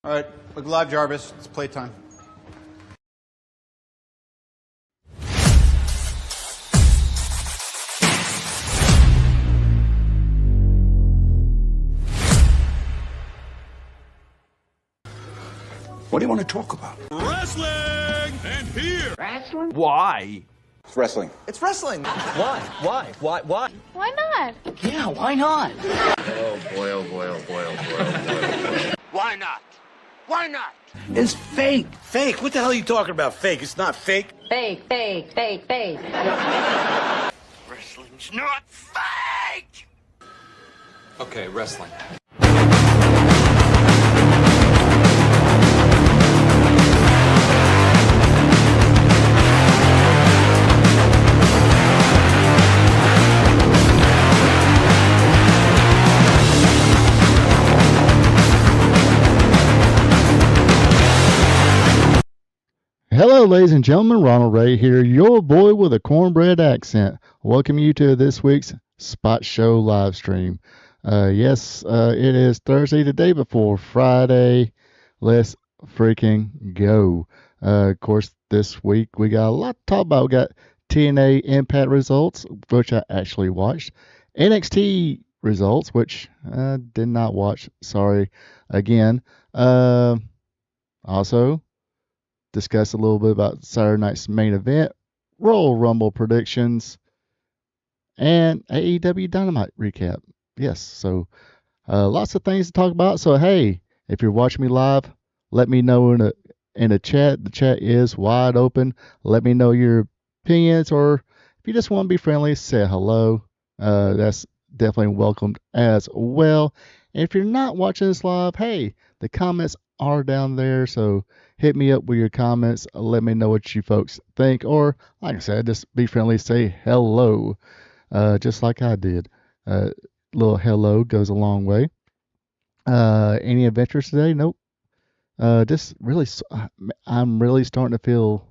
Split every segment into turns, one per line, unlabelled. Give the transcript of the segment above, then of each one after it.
All right, look live, Jarvis. It's playtime.
What do you want to talk about?
Wrestling! And here!
Wrestling?
Why?
It's wrestling.
It's wrestling.
Why? Why?
Why not?
Yeah, why not?
Oh boy, oh boy, oh boy, oh boy, oh boy.
Why not? Why not?
It's fake.
Fake? What the hell are you talking about? Fake? It's not fake.
Fake.
Wrestling's not fake!
Okay, wrestling.
Hello, ladies and gentlemen. Ronald Ray here, your boy with a cornbread accent. Welcome you to this week's Spot Show live stream. Yes, it is Thursday, the day before Friday. Let's freaking go. Of course, this week we got a lot to talk about. We got TNA Impact results, which I actually watched. NXT results, which I did not watch. Sorry again. Also, discuss a little bit about Saturday night's main event, Royal Rumble predictions, and AEW Dynamite recap. Yes, so lots of things to talk about. So hey, if you're watching me live, let me know in the chat. The chat is wide open. Let me know your opinions, or if you just want to be friendly, say hello. That's definitely welcomed as well. And if you're not watching this live, hey, the comments are down there, so hit me up with your comments. Let me know what you folks think, or like I said, just be friendly, say hello, just like I did. Little hello goes a long way. Any adventures today? Nope. Just really, I'm really starting to feel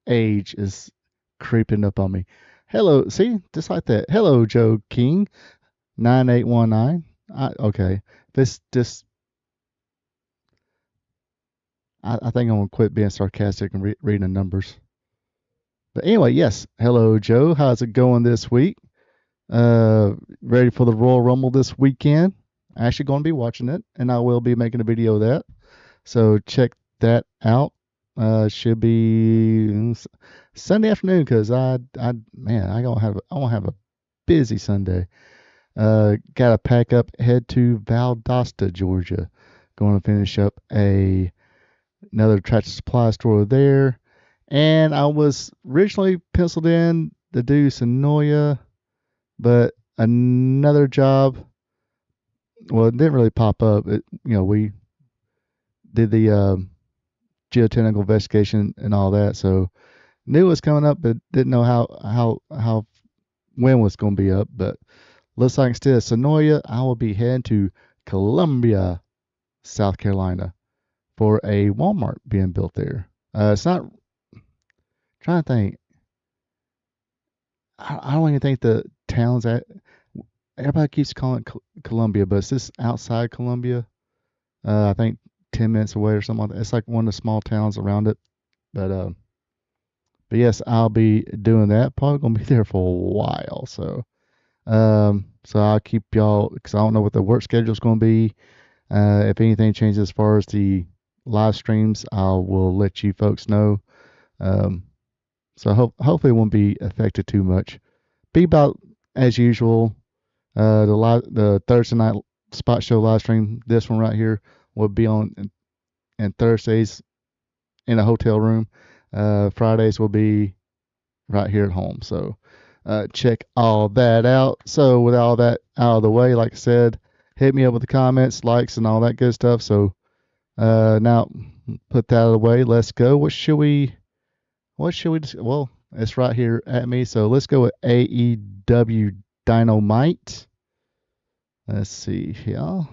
age is creeping up on me. Hello, see, just like that. Hello, Joe King, 9819. Okay, this just. I think I'm going to quit being sarcastic and reading the numbers. But anyway, yes. Hello, Joe. How's it going this week? Ready for the Royal Rumble this weekend? I'm actually going to be watching it, and I will be making a video of that. So check that out. Should be Sunday afternoon because I'm gonna have a busy Sunday. Got to pack up, head to Valdosta, Georgia. Going to finish up another Tractor Supply store there. And I was originally penciled in to do Sonoya, but another job, well, it didn't really pop up. We did the geotechnical investigation and all that, so knew it was coming up, but didn't know how when was going to be up. But looks like instead of Sonoya, I will be heading to Columbia, South Carolina, for a Walmart being built there. It's not. Trying to think. I don't even think the town's at. Everybody keeps calling it Columbia, but it's just outside Columbia. I think 10 minutes away or something like that. It's like one of the small towns around it. But yes, I'll be doing that. Probably gonna be there for a while. So I'll keep y'all, because I don't know what the work schedule is going to be. If anything changes as far as the live streams, I will let you folks know. So hopefully it won't be affected too much. Be about as usual. The Thursday night Spot Show live stream, this one right here, will be on and Thursdays in a hotel room. Fridays will be right here at home. So check all that out. So with all that out of the way, like I said, hit me up with the comments, likes, and all that good stuff. So now put that out of the way. Let's go. What should we well, it's right here at me. So let's go with AEW Dynamite. Let's see here.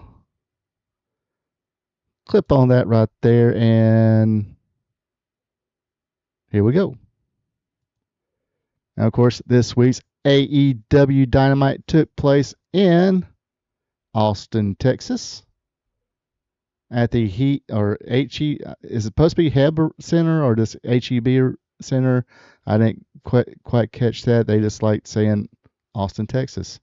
Clip on that right there, and here we go. Now, of course, this week's AEW Dynamite took place in Austin, Texas. at the Heat or HE. Is it supposed to be Heb Center or just HEB Center? I didn't quite catch that. They just like saying Austin, Texas.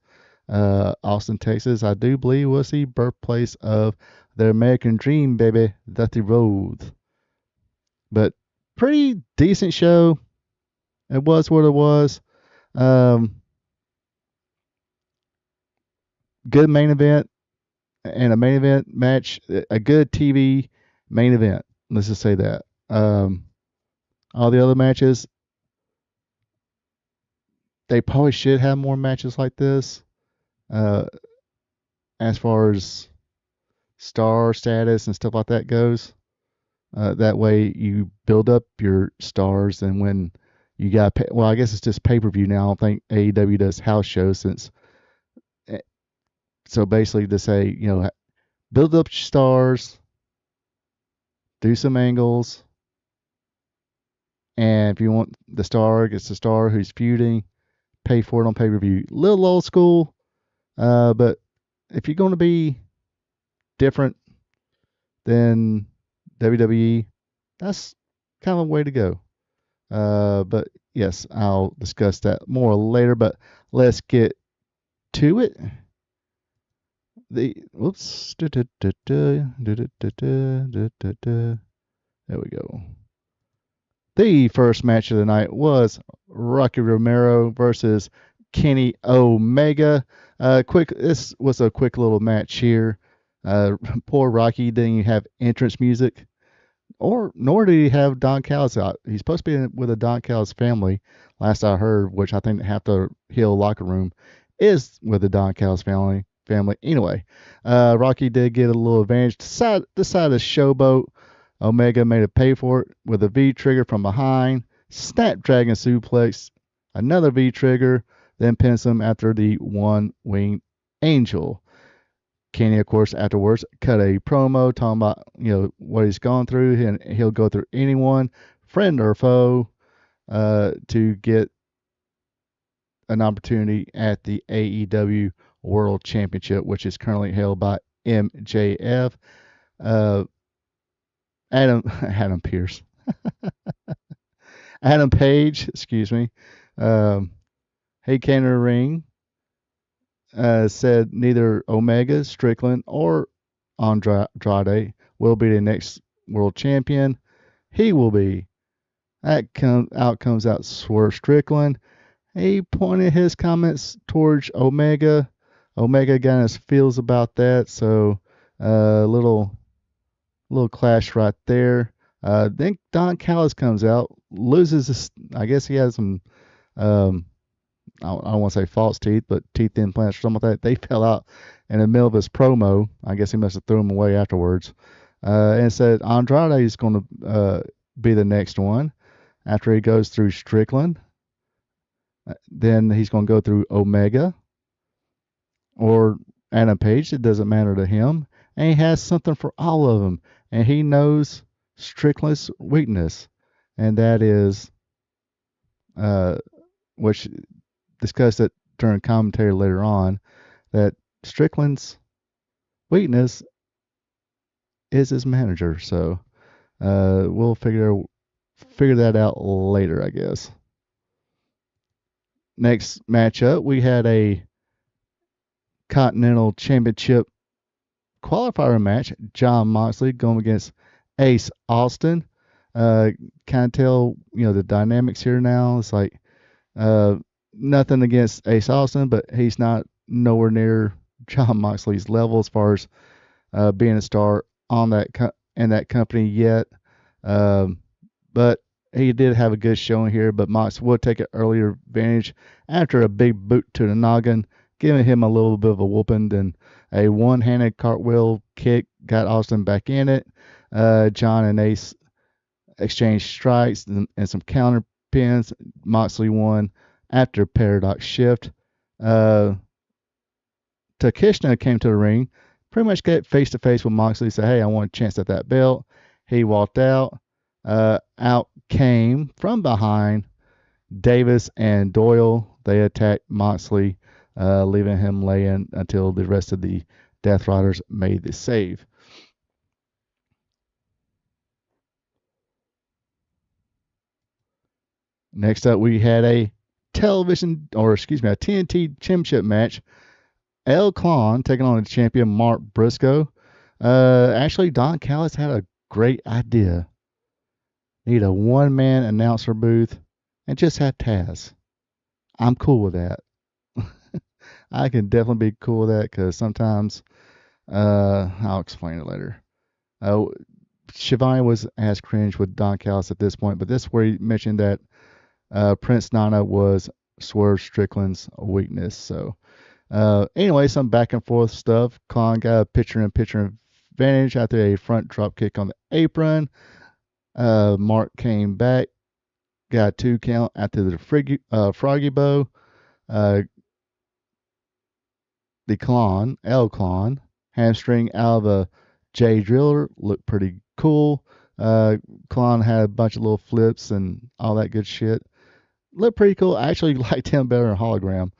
Austin, Texas, I do believe was the birthplace of the American Dream, baby, Dusty Rhodes. But pretty decent show. It was what it was. Good main event and a main event match. A good TV main event. Let's just say that. All the other matches, they probably should have more matches like this. As far as star status and stuff like that goes. That way you build up your stars, and when you got well, I guess it's just pay-per-view now. I don't think AEW does house shows since. So basically, to say, build up your stars, do some angles, and if you want the star, it's the star who's feuding, pay for it on pay-per-view. Little old school, but if you're going to be different than WWE, that's kind of a way to go. But yes, I'll discuss that more later, but let's get to it. There we go. The first match of the night was Rocky Romero versus Kenny Omega. This was a quick little match here. Poor Rocky didn't even have entrance music, nor did he have Don Callis out. He's supposed to be with a Don Callis family, last I heard, which I think half the Hill locker room is with the Don Callis family. Anyway, Rocky did get a little advantage. Decided to showboat. Omega made a pay for it with a V trigger from behind, Snapdragon suplex, another V trigger, then pins him after the one-winged angel. Kenny, of course, afterwards cut a promo talking about what he's gone through, and he'll go through anyone, friend or foe, to get an opportunity at the AEW World Championship, which is currently held by MJF. Adam Pierce. Adam Page, excuse me. He came to the ring, said neither Omega, Strickland, or Andrade will be the next world champion. He will be. Out comes Swerve Strickland. He pointed his comments towards Omega. Omega got his feels about that, so little clash right there. Then Don Callis comes out, loses his, I guess he has some, I don't want to say false teeth, but teeth implants or something like that. They fell out in the middle of his promo. I guess he must have threw them away afterwards. And said Andrade is going to be the next one after he goes through Strickland. Then he's going to go through Omega or Adam Page. It doesn't matter to him. And he has something for all of them. And he knows Strickland's weakness. And that is, which discussed it during commentary later on, that Strickland's weakness is his manager. So we'll figure that out later, I guess. Next matchup, we had a Continental Championship qualifier match. Jon Moxley going against Ace Austin. Kind of tell the dynamics here now. It's like nothing against Ace Austin, but he's not nowhere near Jon Moxley's level as far as being a star on in that company yet. But he did have a good showing here, but Mox would take an earlier advantage after a big boot to the noggin, giving him a little bit of a whooping. Then a one-handed cartwheel kick got Austin back in it. John and Ace exchanged strikes and some counter pins. Moxley won after Paradox Shift. Takeshita came to the ring, pretty much got face-to-face with Moxley, said, hey, I want a chance at that belt. He walked out. Out came from behind Davis and Doyle. They attacked Moxley, leaving him laying until the rest of the Death Riders made the save. Next up, we had a a TNT Championship match. El Clon taking on the champion Mark Briscoe. Actually, Don Callis had a great idea. Need a one-man announcer booth and just have Taz. I'm cool with that. I can definitely be cool with that because sometimes, I'll explain it later. Shivani was as cringe with Don Callis at this point, but this is where he mentioned that Prince Nana was Swerve Strickland's weakness. So, anyway, some back and forth stuff. Khan got a picture-in-picture advantage after a front drop kick on the apron. Mark came back, got a 2 count after the Froggy Bow. The El Clon, hamstring out of a J Driller, looked pretty cool. Clon had a bunch of little flips and all that good shit. Looked pretty cool. I actually liked him better than Hologram.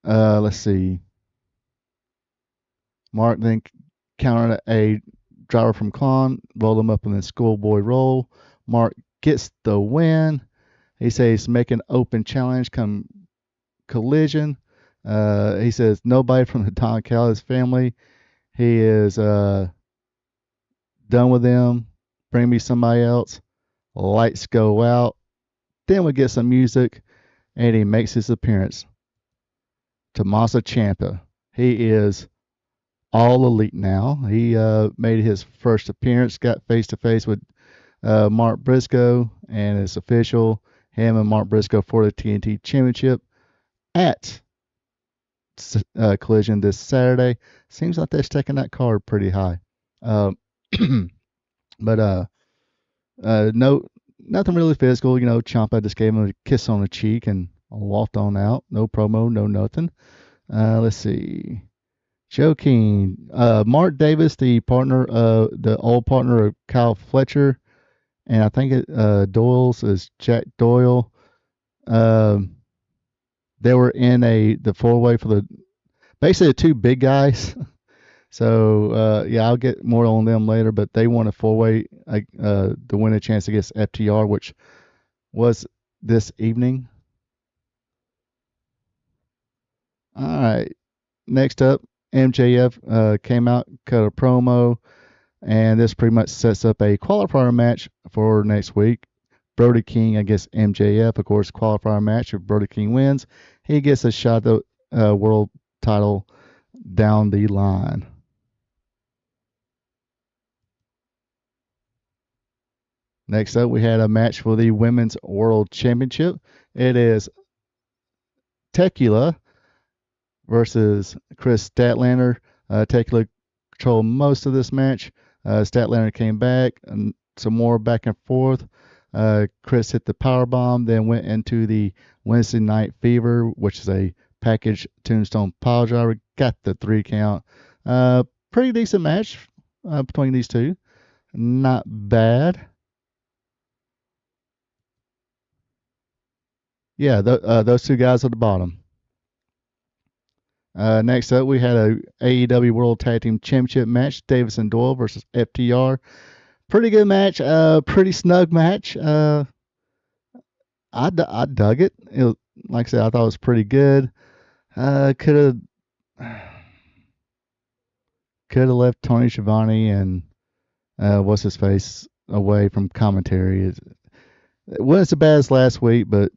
Let's see. Mark then countered a driver from Clon, rolled him up in the schoolboy roll. Mark gets the win. He says he's making open challenge come collision. He says nobody from the Don Callis family. He is done with them. Bring me somebody else. Lights go out. Then we get some music, and he makes his appearance. Tommaso Ciampa. He is all elite now. He made his first appearance, got face to face with Mark Briscoe, and it's official. Him and Mark Briscoe for the TNT Championship at Collision this Saturday. Seems like they're taking that card pretty high. But no, nothing really physical. You know, Ciampa just gave him a kiss on the cheek and walked on out. No promo, no nothing. Let's see. Joe King, Mark Davis, the old partner of Kyle Fletcher, and I think Doyle's is Jack Doyle. They were in the 4-way for basically the 2 big guys. So yeah, I'll get more on them later. But they won a 4-way to win a chance against FTR, which was this evening. All right, next up, MJF came out, cut a promo, and this pretty much sets up a qualifier match for next week. Brody King against MJF, of course, qualifier match. If Brody King wins, he gets a shot at the world title down the line. Next up, we had a match for the Women's World Championship. It is Tequila versus Chris Statlander. Tequila controlled most of this match. Statlander came back, and some more back and forth. Chris hit the powerbomb, then went into the Wednesday Night Fever, which is a package tombstone pile driver. Got the 3 count. Pretty decent match between these two. Not bad. Yeah, those 2 guys at the bottom. Next up, we had a AEW World Tag Team Championship match. Davis and Doyle versus FTR. Pretty good match. Pretty snug match. I dug it. Like I said, I thought it was pretty good. Could have left Tony Schiavone and what's his face away from commentary. It wasn't as bad as last week, but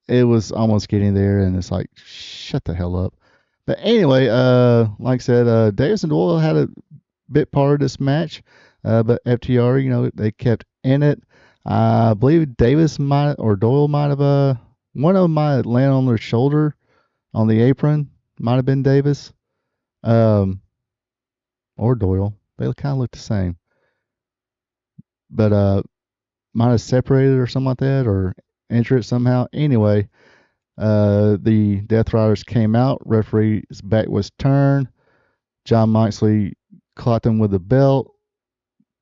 it was almost getting there, and it's like, shut the hell up. But anyway, like I said, Davis and Doyle had a bit part of this match, but FTR, you know, they kept in it. I believe Davis Doyle might have, one of them might have landed on their shoulder on the apron. Might have been Davis, or Doyle. They kind of look the same, but might have separated or something like that, or injured somehow. Anyway, the Death Riders came out. Referee's back was turned. John Moxley clocked him with the belt,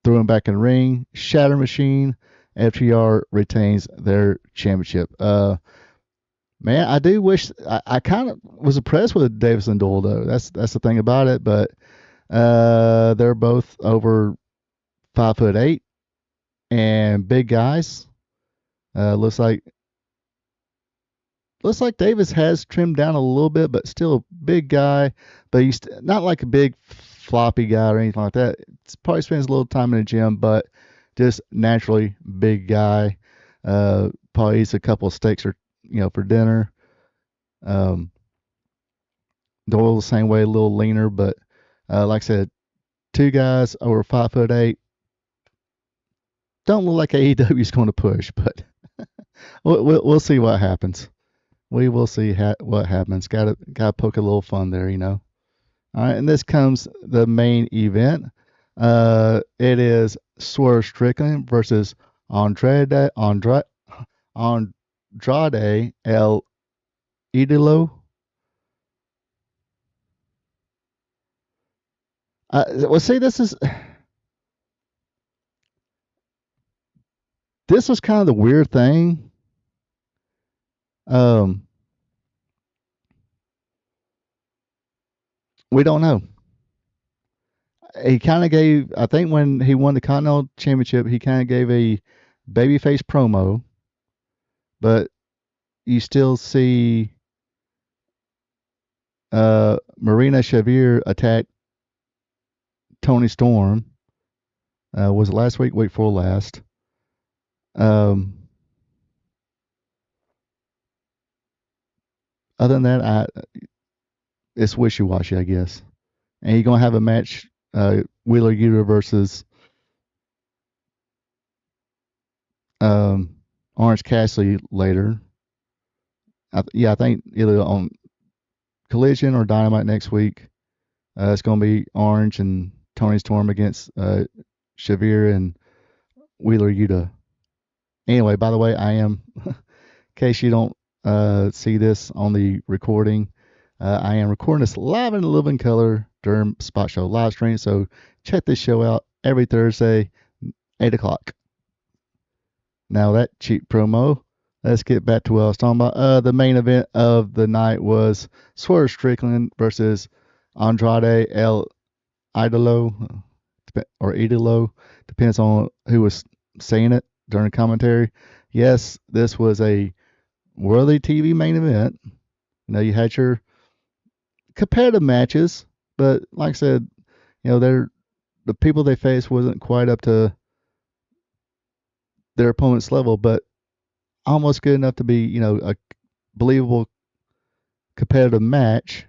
threw him back in the ring. Shatter Machine. FTR retains their championship. Man, I do wish I kind of was impressed with Davis and Doyle though. That's the thing about it. But they're both over 5'8". and big guys. Looks like Davis has trimmed down a little bit, but still a big guy. But he's not like a big floppy guy or anything like that. It's probably spends a little time in the gym, but just naturally big guy. Probably eats a couple of steaks or for dinner. Doyle the same way, a little leaner, but like I said, two guys over 5'8". Don't look like AEW is going to push, but we'll see what happens. We will see what happens. Got to poke a little fun there, All right, and this comes the main event. It is Swerve Strickland versus Andrade El Idolo. Well, see, this was kind of the weird thing. We don't know. He kind of gave, I think when he won the Continental Championship, he kind of gave a babyface promo, but you still see Marina Shafir attack Tony Storm. Was it last week before last? Other than that, it's wishy-washy, I guess. And you're going to have a match, Wheeler Yuta versus Orange Cassidy later. I think either on Collision or Dynamite next week. It's going to be Orange and Tony Storm against Shavir and Wheeler Yuta. Anyway, by the way, I am, in case you don't see this on the recording, I am recording this live in living color during Spot Show live stream. So check this show out every Thursday, 8 o'clock. Now that cheap promo. Let's get back to what I was talking about. The main event of the night was Swerve Strickland versus Andrade El Idolo, or Idolo, depends on who was saying it during commentary. Yes, this was a worthy TV main event. You had your competitive matches, but like I said, the people they faced wasn't quite up to their opponent's level, but almost good enough to be, a believable competitive match.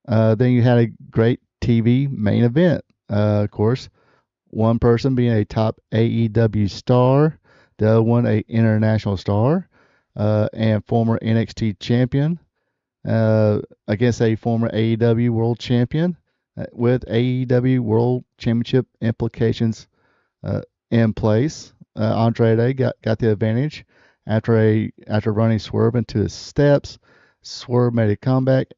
Then you had a great TV main event. Of course, one person being a top AEW star, the other one a international star, and former NXT champion, against a former AEW world champion, with AEW world championship implications in place. Andrade got the advantage after running Swerve into the steps. Swerve made a comeback.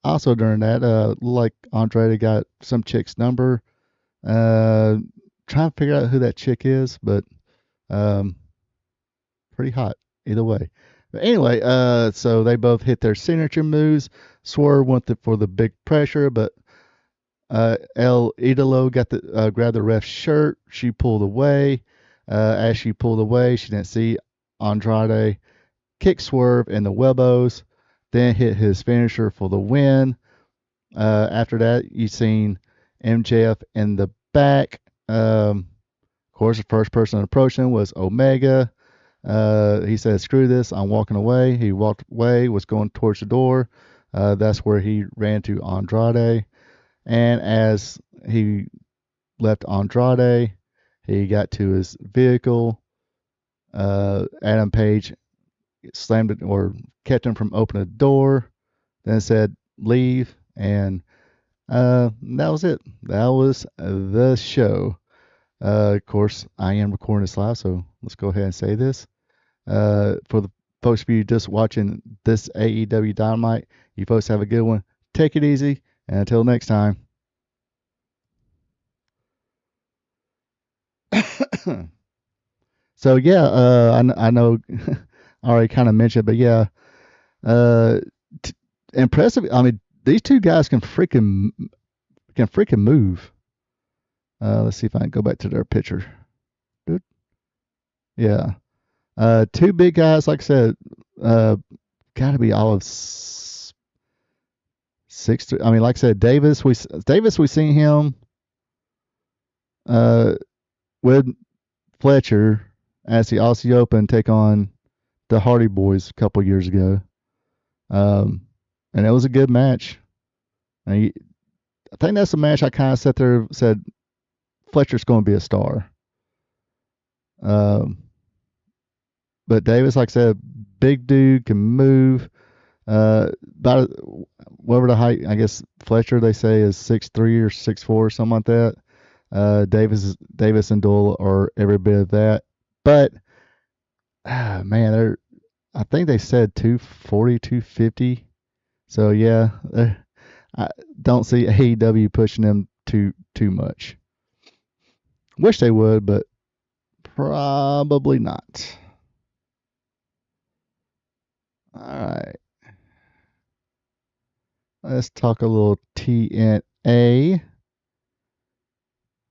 Also during that, looked like Andrade got some chick's number. Trying to figure out who that chick is, but pretty hot either way. But anyway, so they both hit their signature moves. Swerve went for the big pressure, but El Idolo grabbed the ref's shirt. She pulled away. As she pulled away, she didn't see Andrade kick Swerve in the elbows, then hit his finisher for the win. After that, you seen MJF in the back. Of course, the first person approaching was Omega. He said, "Screw this, I'm walking away." He walked away, was going towards the door. That's where he ran to Andrade. And as he left Andrade, he got to his vehicle. Adam Page slammed it or kept him from opening the door. Then said, "Leave." And that was it. That was the show. Of course, I am recording this live, so let's go ahead and say this. For the folks of you just watching this AEW Dynamite, you folks have a good one. Take it easy, and until next time. So yeah, I know I already kind of mentioned, but yeah, impressive. I mean, these two guys can freaking move. Let's see if I can go back to their picture. Yeah. Two big guys, like I said, got to be all of 6'3". I mean, like I said, Davis, we seen him uh, with Fletcher as the Aussie Open take on the Hardy Boys a couple years ago. And it was a good match. I think that's a match I kind of sat there and said Fletcher's going to be a star. But Davis, like I said, big dude, can move. About whatever the height, I guess Fletcher they say is 6'3" or 6'4" or something like that. Davis and Doyle are every bit of that. But man, I think they said 240, 250. So yeah, I don't see AEW pushing them too much. Wish they would, but probably not. All right. Let's talk a little TNA.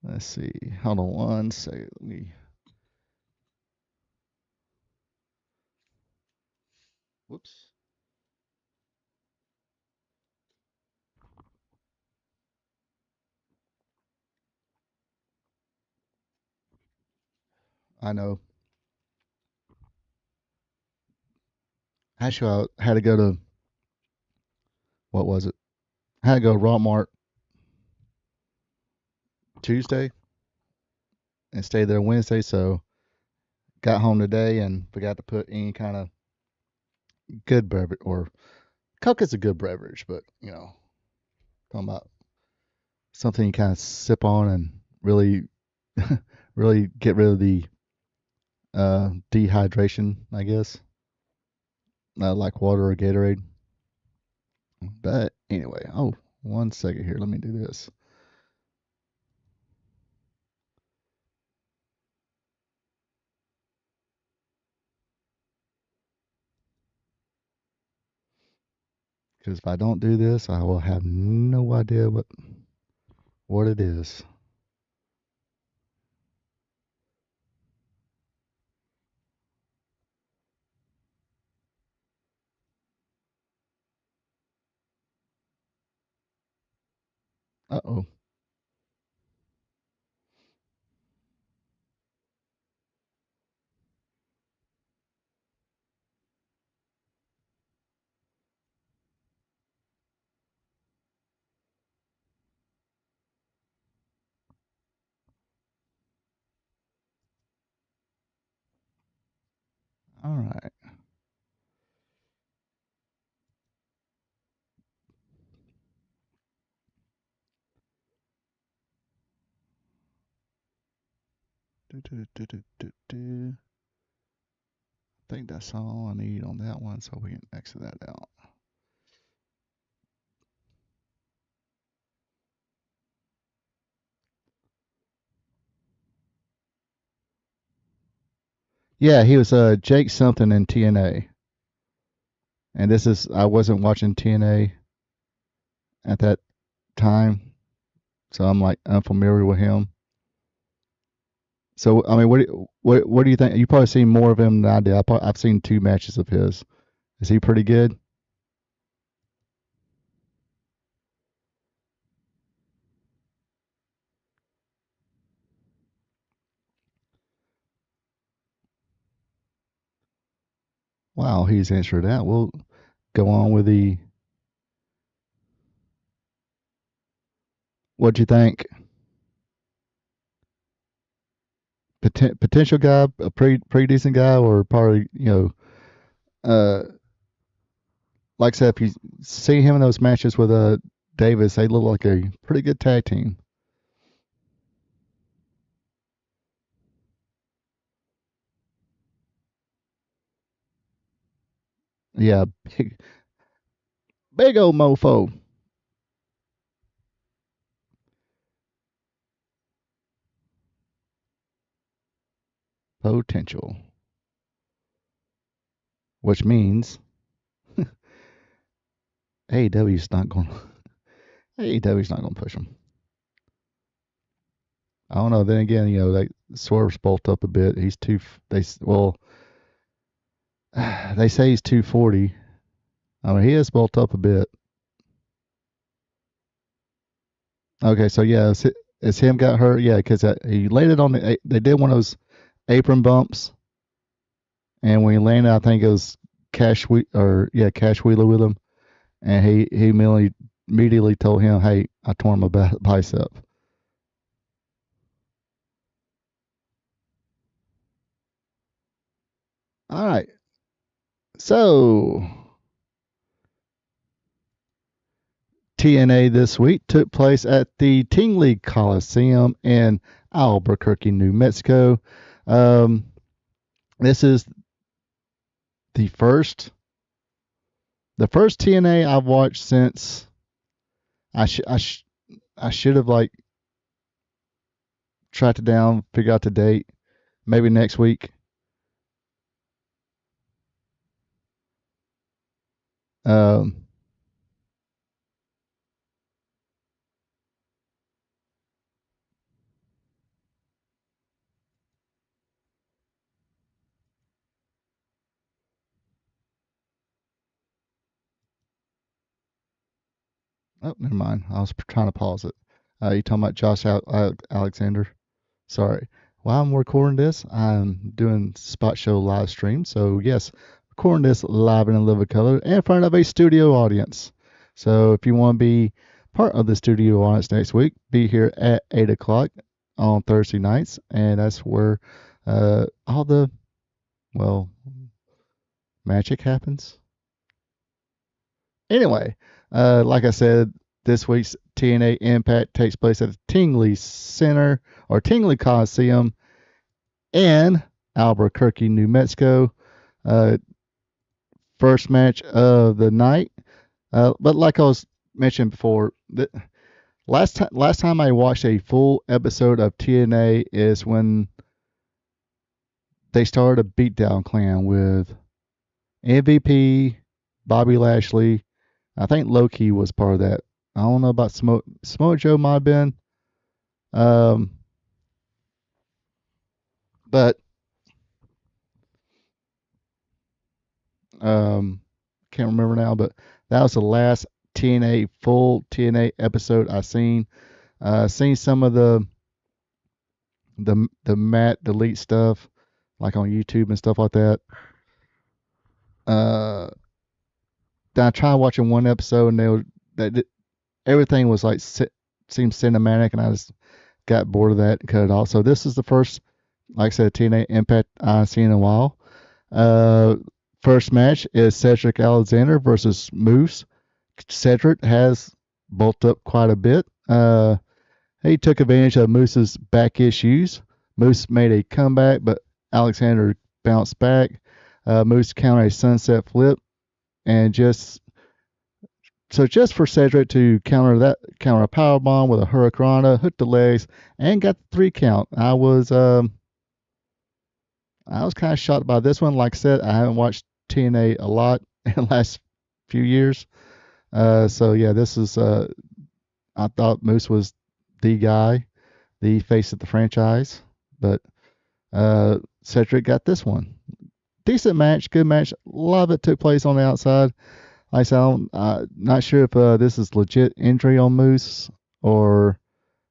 Let's see. Hold on one second. Let me. Whoops. I know. Actually, I had to go to, what was it? I had to go to Walmart Tuesday and stay there Wednesday. So got home today and forgot to put any kind of good beverage, or Coke is a good beverage, but talking about something you kind of sip on and really, really get rid of the dehydration, I guess. Like water or Gatorade. But anyway, oh, 1 second here. Let me do this. Because if I don't do this, I will have no idea what it is. Uh-oh. All right. Do. I think that's all I need on that one, so we can exit that out. Yeah, he was Jake something in TNA. And this is, I wasn't watching TNA at that time, so I'm like unfamiliar with him. So I mean, what do you think? You probably seen more of him than I did. I've seen 2 matches of his. Is he pretty good? Wow, he's answered that. We'll go on with the. What'd you think? Potential guy, a pretty decent guy, or probably uh, like I said, if you see him in those matches with Davis, they look like a pretty good tag team. Yeah, big old mofo. Potential, which means AEW's not going. AEW's not going to push him. I don't know. Then again, they Swerve's bulked up a bit. He's they say he's 240. I mean, he is bulked up a bit. Okay, so yeah, it's him got hurt. Yeah, because he landed on they did one of those apron bumps, and when he landed, I think it was Cash Wheeler with him, and he immediately told him, "Hey, I tore my bicep." All right, so TNA this week took place at the Tingley Coliseum in Albuquerque, New Mexico. This is the first TNA I've watched since I should have tracked it down, figure out the date, maybe next week. Oh, never mind. I was trying to pause it. You talking about Josh Alexander? Sorry. While I'm recording this, I'm doing Spot Show live stream. So yes, recording this live and in living color in front of a studio audience. So if you want to be part of the studio audience next week, be here at 8 o'clock on Thursday nights, and that's where all the magic happens. Anyway, like I said, this week's TNA Impact takes place at the Tingley Center or Tingley Coliseum in Albuquerque, New Mexico. First match of the night. But like I was mentioning before, last time I watched a full episode of TNA is when they started a beatdown clan with MVP, Bobby Lashley. I think Loki was part of that. I don't know about Smoke Joe might have been. But can't remember now, but that was the last full TNA episode I seen. Seen some of the Matt delete stuff, like on YouTube and stuff like that. Then I tried watching one episode, and everything was seemed cinematic, and I just got bored of that and cut it off. So this is the first, like I said, TNA Impact I've seen in a while. First match is Cedric Alexander versus Moose. Cedric has bulked up quite a bit. He took advantage of Moose's back issues. Moose made a comeback, but Alexander bounced back. Moose countered a sunset flip, and just for Cedric to counter a powerbomb with a hurricanrana, hooked the legs, and got the 3 count. I was kind of shocked by this one. Like I said, I haven't watched TNA a lot in the last few years. So yeah, this is I thought Moose was the guy, the face of the franchise, but Cedric got this one. Decent match, good match. A lot of it took place on the outside. Like I said, I'm not sure if this is legit injury on Moose or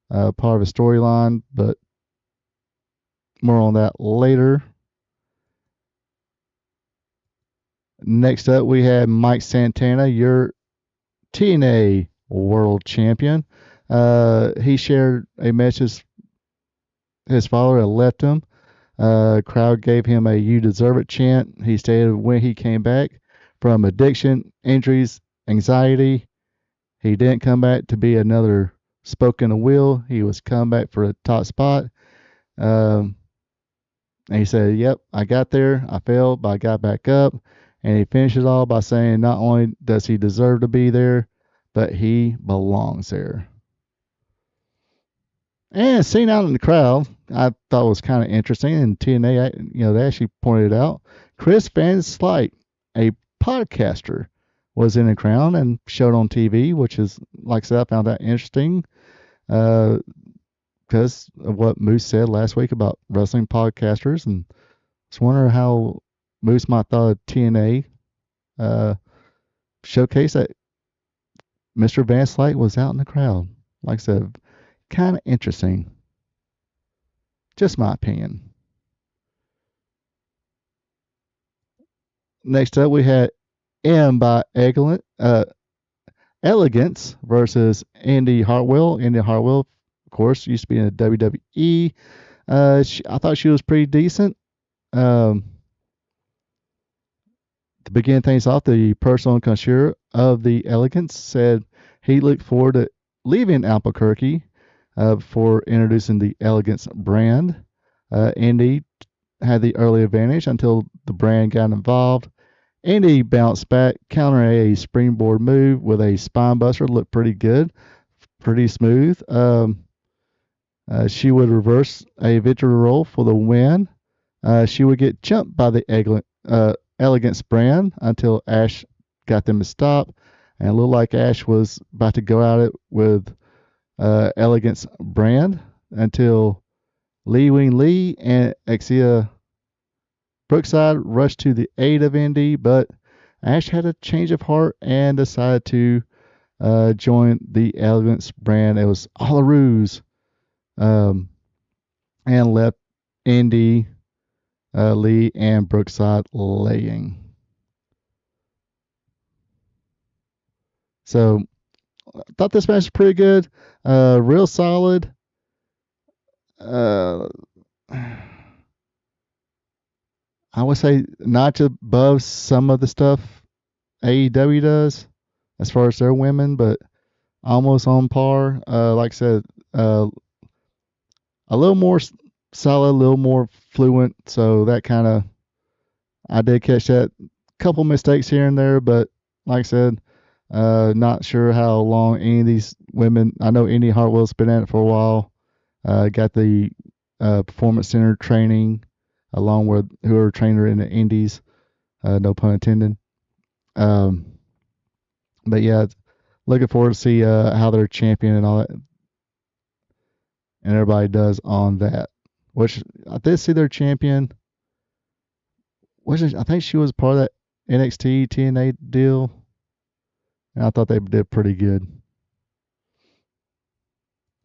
part of a storyline, but more on that later. Next up, we have Mike Santana, your TNA World Champion. He shared a message his father had left him. Crowd gave him a "You deserve it" chant. He stated when he came back from addiction, injuries, anxiety, he didn't come back to be another spoke in a wheel. He was come back for a top spot. And he said, "Yep, I got there. I failed, but I got back up." And he finished it all by saying not only does he deserve to be there, but he belongs there. And seen out in the crowd, I thought was kind of interesting. And TNA, they actually pointed it out. Chris Van Slyke, a podcaster, was in the crowd and showed on TV, which is, like I said, I found that interesting. Kind because of what Moose said last week about wrestling podcasters, and just wonder how Moose might thought TNA showcase that Mr. Van Slyke was out in the crowd. Like I said, kind of interesting. Just my opinion. Next up, we had M by Elegance versus Indy Hartwell. Indy Hartwell, of course, used to be in the WWE. I thought she was pretty decent. To begin things off, the personal connoisseur of the Elegance said he looked forward to leaving Albuquerque before introducing the Elegance brand. Indy had the early advantage until the brand got involved. Indy bounced back, countering a springboard move with a spine buster. Looked pretty good, pretty smooth. She would reverse a victory roll for the win. She would get jumped by the Elegance brand until Ash got them to stop. And it looked like Ash was about to go at it with Elegance brand until Lee Wing Lee and Exia Brookside rushed to the aid of Indy, but Ash had a change of heart and decided to join the Elegance brand. It was all a ruse, and left Indy, Lee, and Brookside laying. So I thought this match was pretty good, real solid. I would say not above some of the stuff AEW does as far as their women, but almost on par. Like I said, a little more solid, a little more fluent. So that kind of, I did catch that. Couple mistakes here and there, but like I said, not sure how long any of these women. I know Indy Hartwell's been at it for a while. Got the Performance Center training along with who are trainer in the Indies, no pun intended. But yeah, looking forward to see how their champion and all that, and everybody does on that. Which I did see their champion. I think she was part of that NXT TNA deal, and I thought they did pretty good.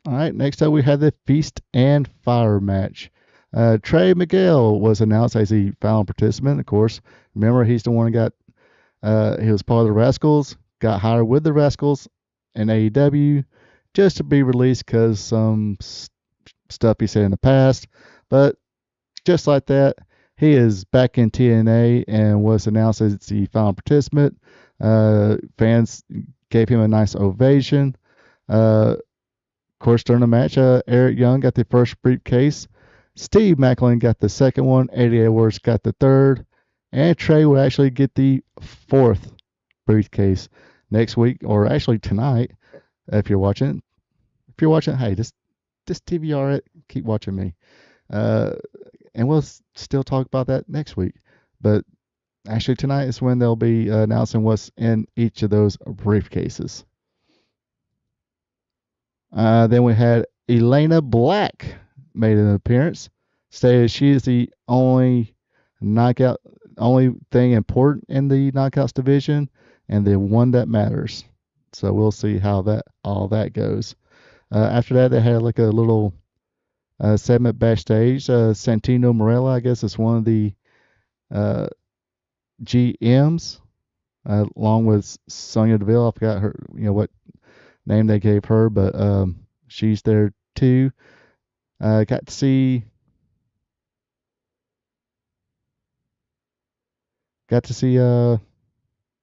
All right, next up we had the Feast and Fire match. Trey Miguel was announced as the final participant. Of course, remember he's the one who got, he was part of the Rascals, got hired with the Rascals in AEW just to be released because some stuff he said in the past. But just like that, he is back in TNA and was announced as the final participant. Fans gave him a nice ovation. Of course, during the match, Eric Young got the first briefcase. Steve Macklin got the second one. Eddie Edwards got the third. And Trey would actually get the fourth briefcase next week, or actually tonight, if you're watching. If you're watching, hey, just DVR it. Keep watching me. And we'll still talk about that next week. But actually tonight is when they'll be announcing what's in each of those briefcases. Then we had Elena Black made an appearance, stated she is the only thing important in the knockouts division and the one that matters. So we'll see how all that goes. After that, they had like a little segment backstage. Santino Morella, I guess, is one of the GMs, along with Sonya Deville. I forgot her, what name they gave her, but she's there too. Got to see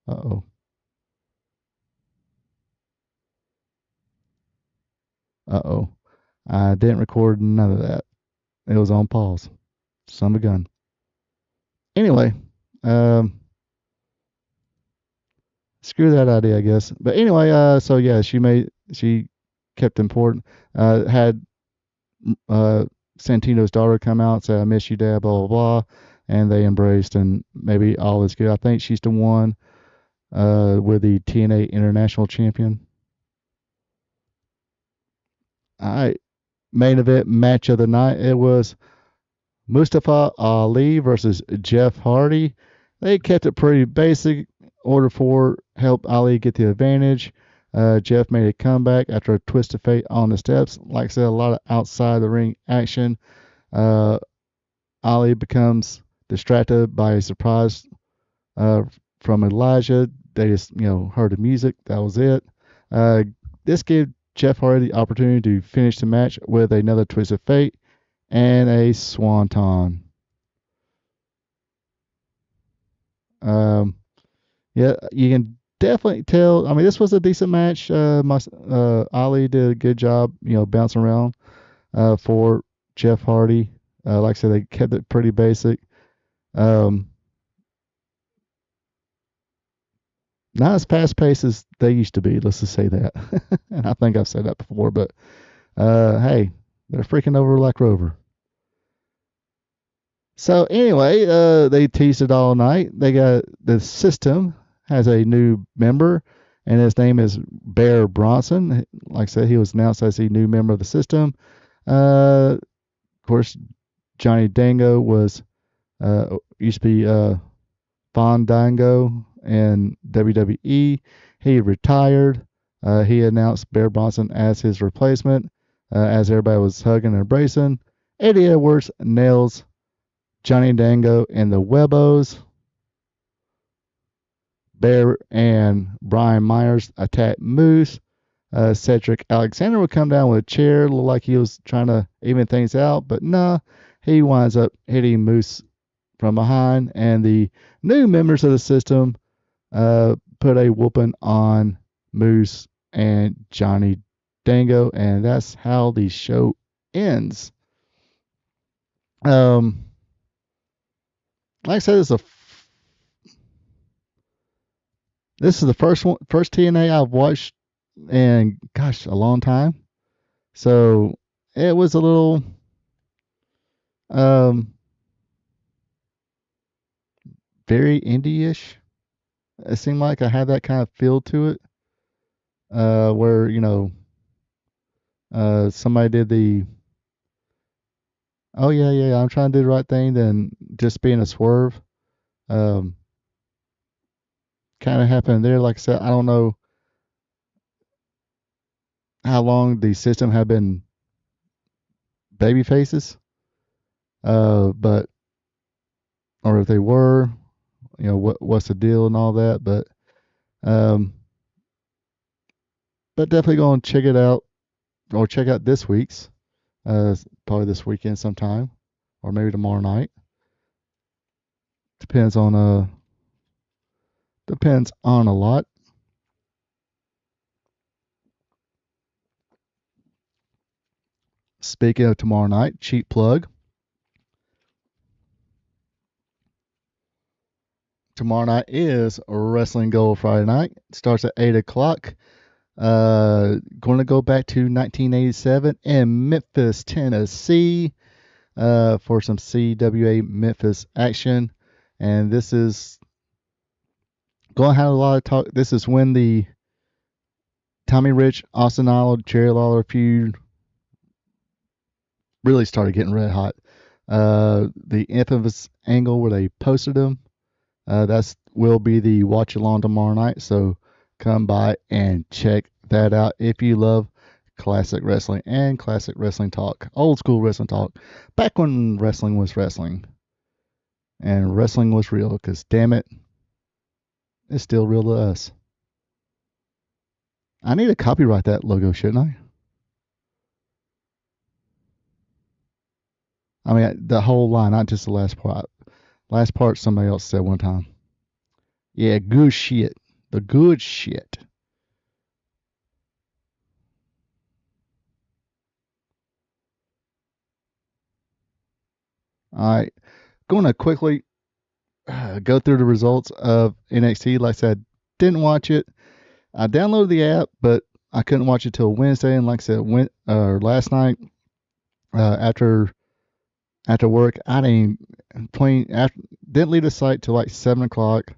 uh-oh. I didn't record none of that. It was on pause. Son of a gun. Anyway, screw that idea, I guess. But anyway, so yeah, she kept important. Had Santino's daughter come out, say, "I miss you, Dad," blah, blah, blah. And they embraced, and maybe all is good. I think she's the one with the TNA International Champion. All right. main event match of the night. It was Mustafa Ali versus Jeff Hardy. They kept it pretty basic in order for help Ali get the advantage. Jeff made a comeback after a twist of fate on the steps. Like I said, a lot of outside the ring action. Ali becomes distracted by a surprise from Elijah. They just, heard the music. That was it. This gave Jeff Hardy the opportunity to finish the match with another twist of fate and a swanton. Yeah, you can definitely tell. I mean, this was a decent match. Ali did a good job, bouncing around for Jeff Hardy. Like I said, they kept it pretty basic. Not as fast paced as they used to be. Let's just say that. And I think I've said that before, but hey, they're freaking over like Rover. So anyway, they teased it all night. They got the system has a new member, and his name is Bear Bronson. Like I said, he was announced as a new member of the system. Of course, Johnny Dango was used to be Fandango in WWE. He retired. He announced Bear Bronson as his replacement. As everybody was hugging and embracing, Eddie Edwards nails Johnny Dango in the Webos. Bear and Brian Myers attack Moose. Cedric Alexander would come down with a chair, looked like he was trying to even things out, but nah, he winds up hitting Moose from behind, and the new members of the system put a whooping on Moose and Johnny Dango, and that's how the show ends. Like I said, this is the first TNA I've watched in, gosh, a long time. So it was a little very indie-ish. It seemed like I had that kind of feel to it, where somebody did the yeah, I'm trying to do the right thing, then just being a swerve. Kind of happened there. Like I said, I don't know how long the system had been baby faces, but or if they were, what's the deal and all that. But definitely go and check it out, or check out this week's. Probably this weekend sometime, or maybe tomorrow night. Depends on a lot. Speaking of tomorrow night, cheap plug. Tomorrow night is Wrestling Gold Friday night. It starts at 8 o'clock. Going to go back to 1987 in Memphis, Tennessee, for some CWA Memphis action. And this is going to have a lot of talk. This is when the Tommy Rich, Austin Arnold, Jerry Lawler feud really started getting red hot. The infamous angle where they posted him, that's will be the watch along tomorrow night. So come by and check that out if you love classic wrestling and classic wrestling talk, old school wrestling talk, back when wrestling was wrestling and wrestling was real, because damn it, it's still real to us. I need to copyright that logo, shouldn't I? I mean, the whole line, not just the last part. Last part somebody else said one time. Yeah, good shit. The good shit. All right. Going to quickly go through the results of NXT. Like I said, didn't watch it. I downloaded the app, but I couldn't watch it till Wednesday. And like I said, last night after work, I didn't leave the site till like 7 o'clock.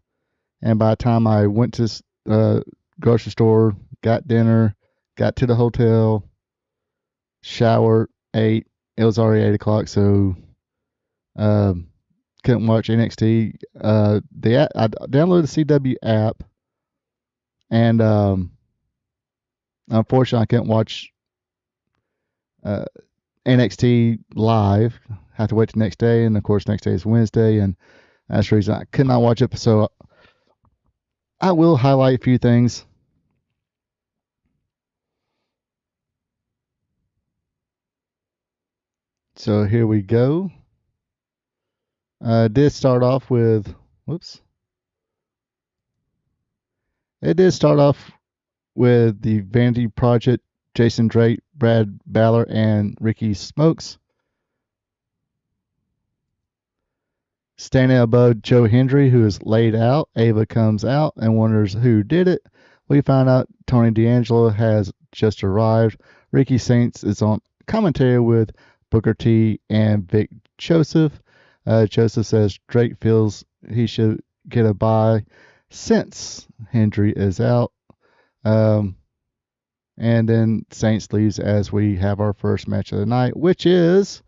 And by the time I went to grocery store, got dinner, got to the hotel, showered, 8. It was already 8 o'clock, so couldn't watch NXT. I downloaded the CW app, and unfortunately, I couldn't watch NXT live. Have to wait the next day, and of course, next day is Wednesday, and that's the reason I could not watch it. So I will highlight a few things. So here we go. It did start off with the Vanity Project, Jason Drake, Brad Balor, and Ricky Smokes standing above Joe Hendry, who is laid out. Ava comes out and wonders who did it. We find out Tony D'Angelo has just arrived. Ricky Saints is on commentary with Booker T and Vic Joseph. Joseph says Drake feels he should get a bye since Hendry is out. And then Saints leaves as we have our first match of the night, which is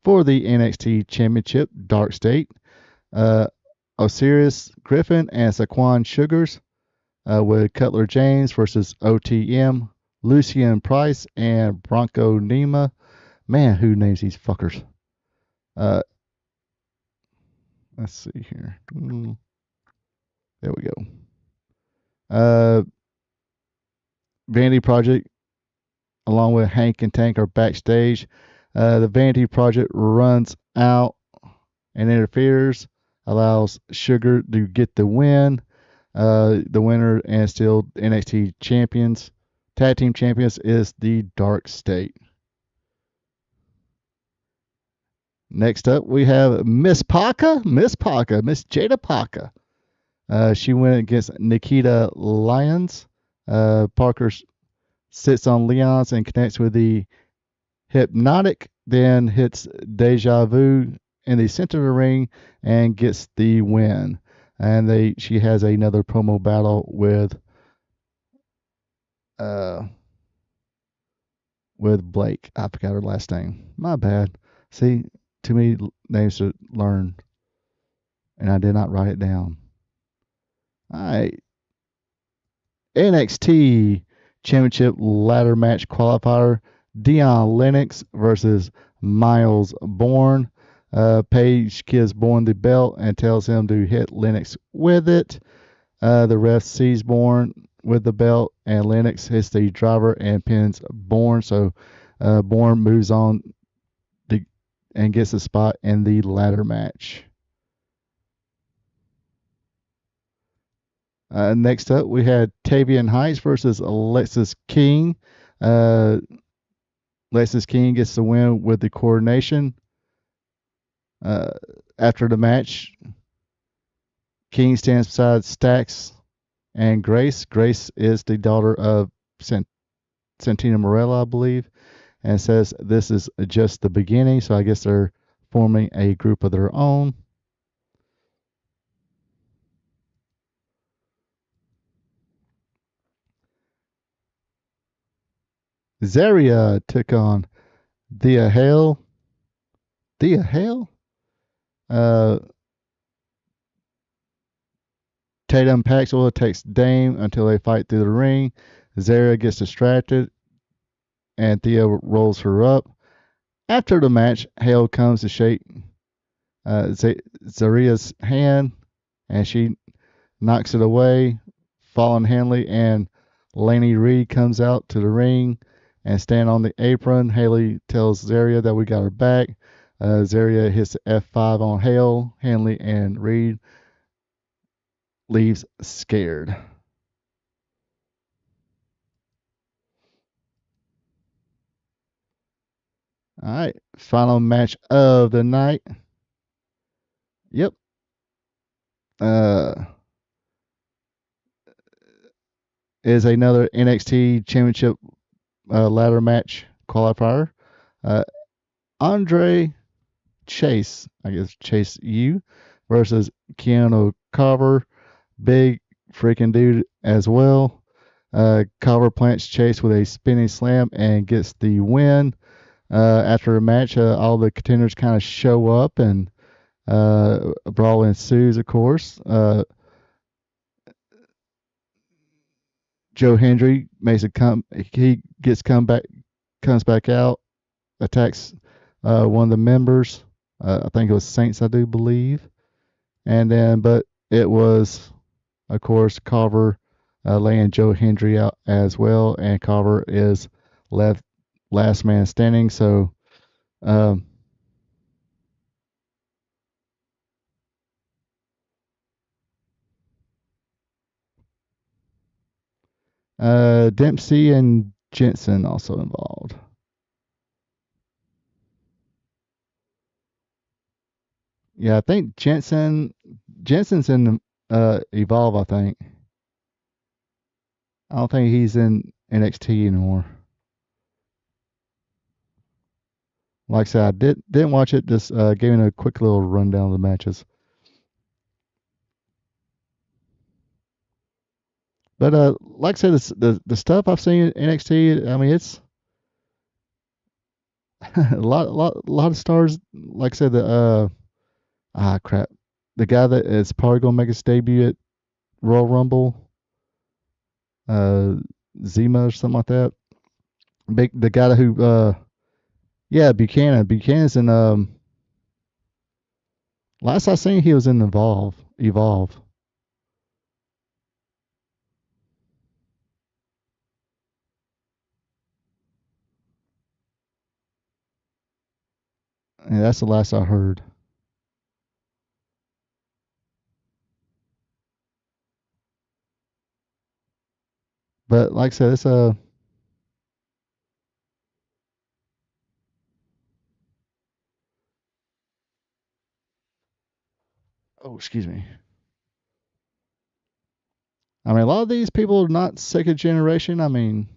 for the NXT Championship, Dark State. Osiris Griffin and Saquon Sugars with Cutler James versus OTM, Lucian Price, and Bronco Nima. Man, who names these fuckers? Let's see here. There we go. Vanity Project, along with Hank and Tank, are backstage. The Vanity Project runs out and interferes, allows Sugar to get the win. The winner and still NXT champions, tag team champions, is the Dark State. Next up, we have Miss Jada Parker. She went against Nikita Lyons. Parker sits on Lyons and connects with the Hypnotic, then hits Deja Vu in the center of the ring and gets the win. And she has another promo battle with Blake. I forgot her last name. My bad. See, too many names to learn, and I did not write it down. All right. NXT Championship ladder match qualifier, Dion Lennox versus Miles Bourne. Paige gives Bourne the belt and tells him to hit Lennox with it. The ref sees Bourne with the belt, and Lennox hits the driver and pins Bourne. So Bourne moves on and gets a spot in the ladder match. Next up, we had Tavian Heights versus Alexis King. Alexis King gets the win with the coordination. After the match, King stands beside Stax and Grace. Grace is the daughter of Santina Morella, I believe, and says this is just the beginning. So I guess they're forming a group of their own. Zaria took on Thea Hale. Tatum Paxwell takes Dame until they fight through the ring. Zaria gets distracted, and Thea rolls her up. After the match, Hale comes to shake Zaria's hand, and she knocks it away. Fallon Henley and Laney Reed comes out to the ring and stand on the apron. Haley tells Zaria that we got her back. Zaria hits the F5 on Hale. Henley and Reed leaves scared. All right, final match of the night. Yep. Is another NXT Championship ladder match qualifier. Andre Chase, I guess Chase U, versus Keanu Carver. Big freaking dude as well. Carver plants Chase with a spinning slam and gets the win. After a match, all the contenders kind of show up, and a brawl ensues. Of course, Joe Hendry makes a come. He comes back out, attacks one of the members. I think it was Saints, I do believe. And then, but it was, of course, Carver laying Joe Hendry out as well, and Carver is left last man standing. So, um, Dempsey and Jensen also involved. Yeah, I think Jensen's in Evolve. I think. I don't think he's in NXT anymore. Like I said, I didn't watch it. Just giving a quick little rundown of the matches. But like I said, the stuff I've seen in NXT, I mean, it's a lot of stars. Like I said, the guy that is probably gonna make his debut at Royal Rumble, Zima or something like that. The guy who, yeah, Buchanan. Buchanan's in last I seen he was in Evolve. And that's the last I heard. But like I said, it's a oh, excuse me. I mean, a lot of these people are not second generation. I mean,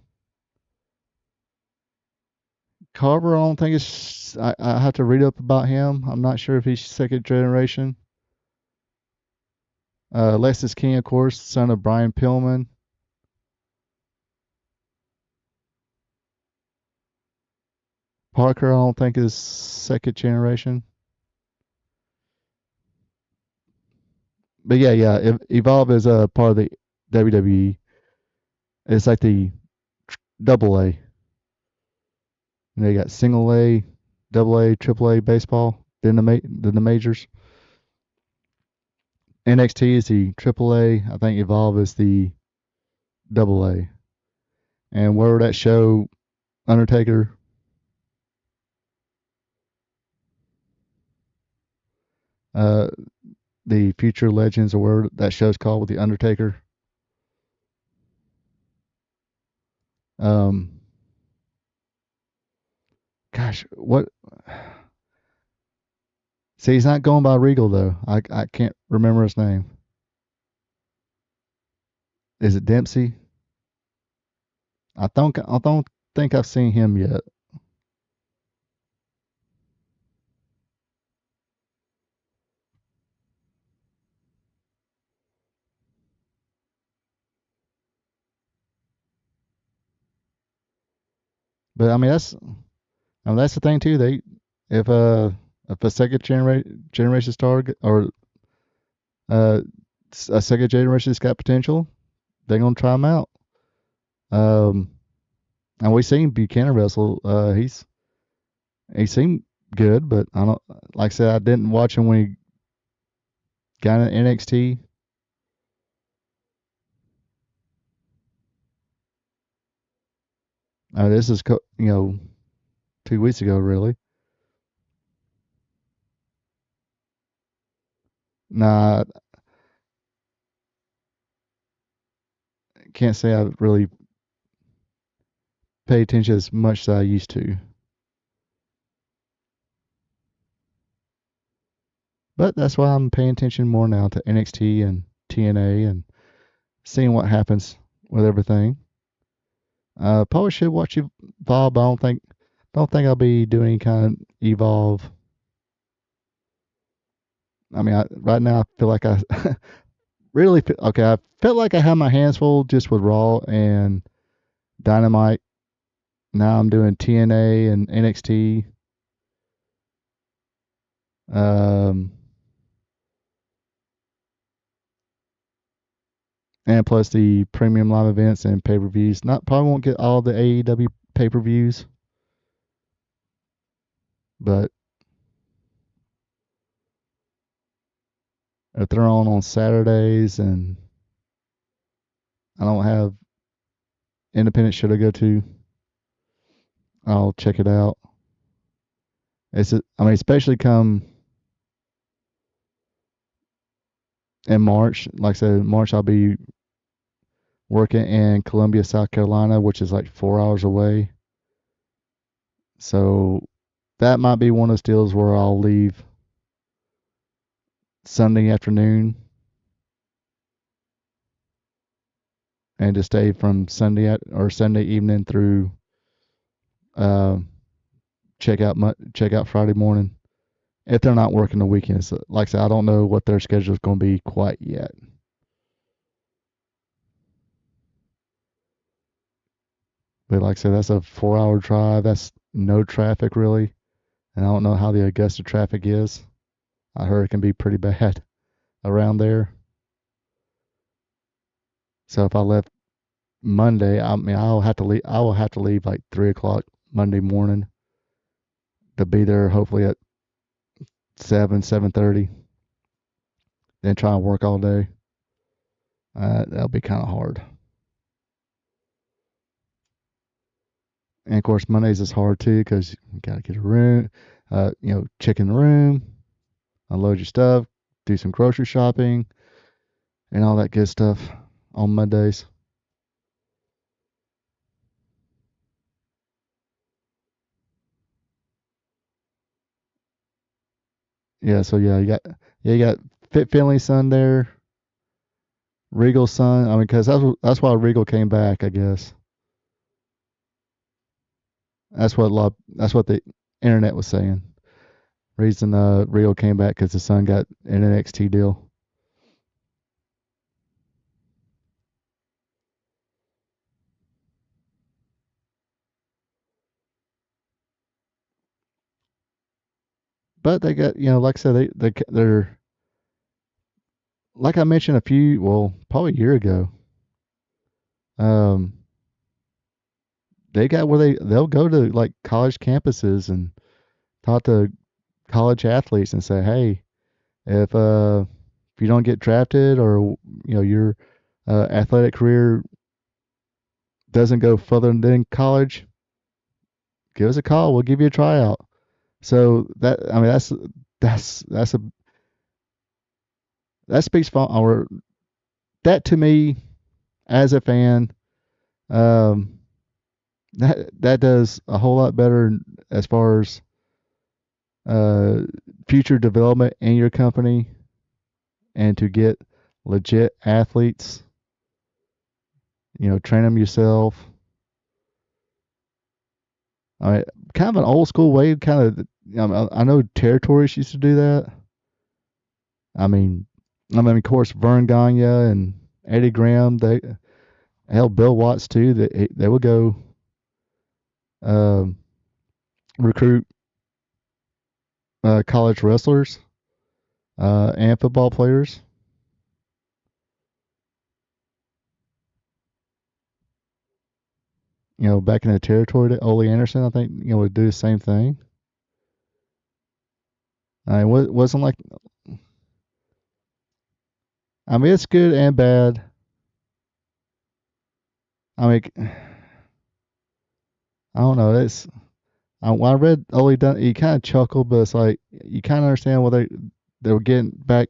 Carver, I don't think it's. I have to read up about him. I'm not sure if he's second generation. Lexus King, of course, son of Brian Pillman. Parker, I don't think is second generation. But yeah. Evolve is a part of the WWE. It's like the double A. They got single A, double A, triple A baseball. Then the majors. NXT is the triple A. I think Evolve is the double A. And where that show, Undertaker, the Future Legends, or where that show's called with the Undertaker. Gosh, what? See, he's not going by Regal though. I can't remember his name. Is it Dempsey? I don't think I've seen him yet. But I mean that's the thing too. If a second generation star or a second generation's got potential, they're gonna try him out. And we seen Buchanan wrestle. He seemed good, but I don't. Like I said, I didn't watch him when he got in NXT. This is 2 weeks ago, really. Nah, can't say I really pay attention as much as I used to. But that's why I'm paying attention more now to NXT and TNA and seeing what happens with everything. Probably should watch Evolve, but don't think I'll be doing any kind of Evolve. I mean, right now I feel like I I felt like I had my hands full just with Raw and Dynamite now I'm doing TNA and NXT. And plus the premium live events and pay-per-views. Not probably won't get all the AEW pay-per-views, but if they're on Saturdays and I don't have independent show to go to, I'll check it out. I mean, especially come in March. Like I said, in March I'll be working in Columbia, South Carolina, which is like 4 hours away. So that might be one of those deals where I'll leave Sunday afternoon and just stay from Sunday evening through check out Friday morning if they're not working the weekends. Like I said, I don't know what their schedule is going to be quite yet. But like I said, that's a 4 hour drive. That's no traffic really. And I don't know how the Augusta traffic is. I heard it can be pretty bad around there. So if I left Monday, I mean, I will have to leave like 3 o'clock Monday morning to be there hopefully at 7:30. Then try and work all day. That'll be kind of hard. And of course, Mondays is hard too because you gotta get a room, check in the room, unload your stuff, do some grocery shopping, and all that good stuff on Mondays. Yeah, so you got Fit Finley's son there, Regal's son. I mean, because that's why Regal came back, I guess. That's what the internet was saying. Reason Regal came back because his son got an NXT deal. But they got, like I said, they're like I mentioned probably a year ago. Um, they got where they'll go to like college campuses and talk to college athletes and say, hey, if you don't get drafted or your athletic career doesn't go further than college, give us a call. We'll give you a tryout. So that's a that speaks for or that to me as a fan, um, that does a whole lot better as far as uh, future development in your company and to get legit athletes. Train them yourself. I mean, kind of an old school way. I know territories used to do that. Of course, Vern Gagne and Eddie Graham. Bill Watts too. They would go um, recruit college wrestlers and football players. Back in the territory, that Ole Anderson, I think, would do the same thing. I mean, it wasn't like, I mean, it's good and bad. I mean, I don't know. When I read Ole Dun, you kind of chuckled, but it's like you kind of understand what they were getting back,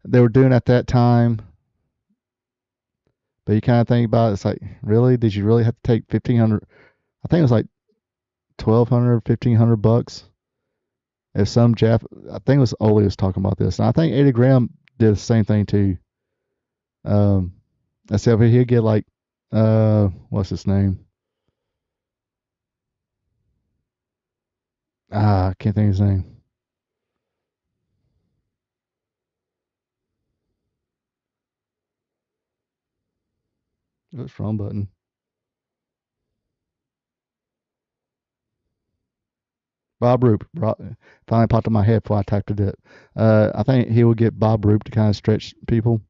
they were doing at that time. But you kind of think about it, it's like, really? Did you really have to take 1,500? I think it was like 1,200, 1,500 bucks. If I think it was Ole was talking about this, and I think Eddie Graham did the same thing too. Except he'd get like, what's his name? I can't think of his name. What's wrong button? Bob Roop. Finally popped in my head before I typed it up. I think he will get Bob Roop to kind of stretch people.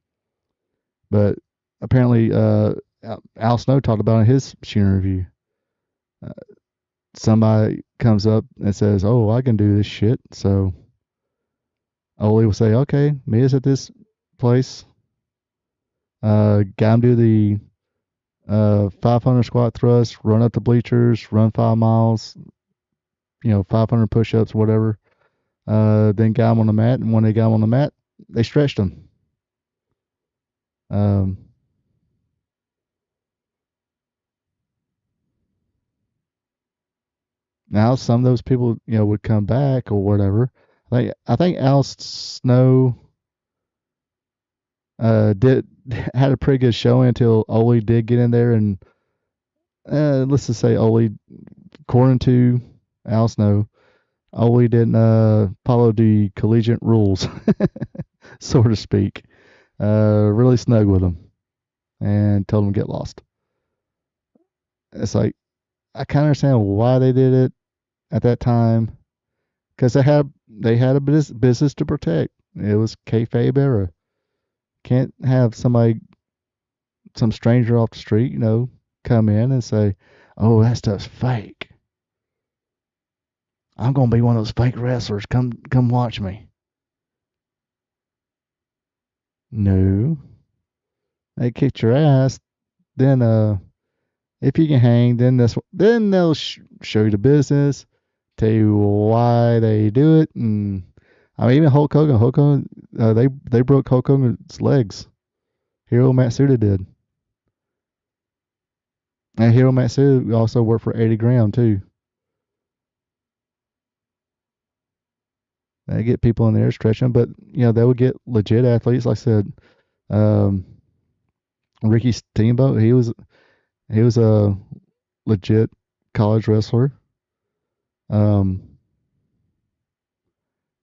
But apparently, Al Snow talked about in his shooting review. Somebody comes up and says, "Oh, I can do this shit." So Ole will say, "Okay, Mia's at this place. Got him do the 500 squat thrust, run up the bleachers, run 5 miles, 500 push-ups, whatever. Then got him on the mat, and when they got him on the mat, they stretched him. Now some of those people, would come back or whatever. I think Al Snow did had a pretty good showing until Ole did get in there, and let's just say Ole, according to Al Snow, Ole didn't follow the collegiate rules, so to speak. Really snug with him and told him to get lost. It's like I kind of understand why they did it at that time, because they had a business to protect. It was kayfabe era. Can't have some stranger off the street, come in and say, "Oh, that stuff's fake. I'm gonna be one of those fake wrestlers. Come watch me." No, they kicked your ass. Then if you can hang, then they'll show you the business, tell you why they do it, and I mean even Hulk Hogan, they broke Hulk Hogan's legs. Hiro Matsuda did, and Hiro Matsuda also worked for Eddie Graham too. They get people in there stretching, but they would get legit athletes. Like I said, um, Ricky Steamboat, he was a legit college wrestler.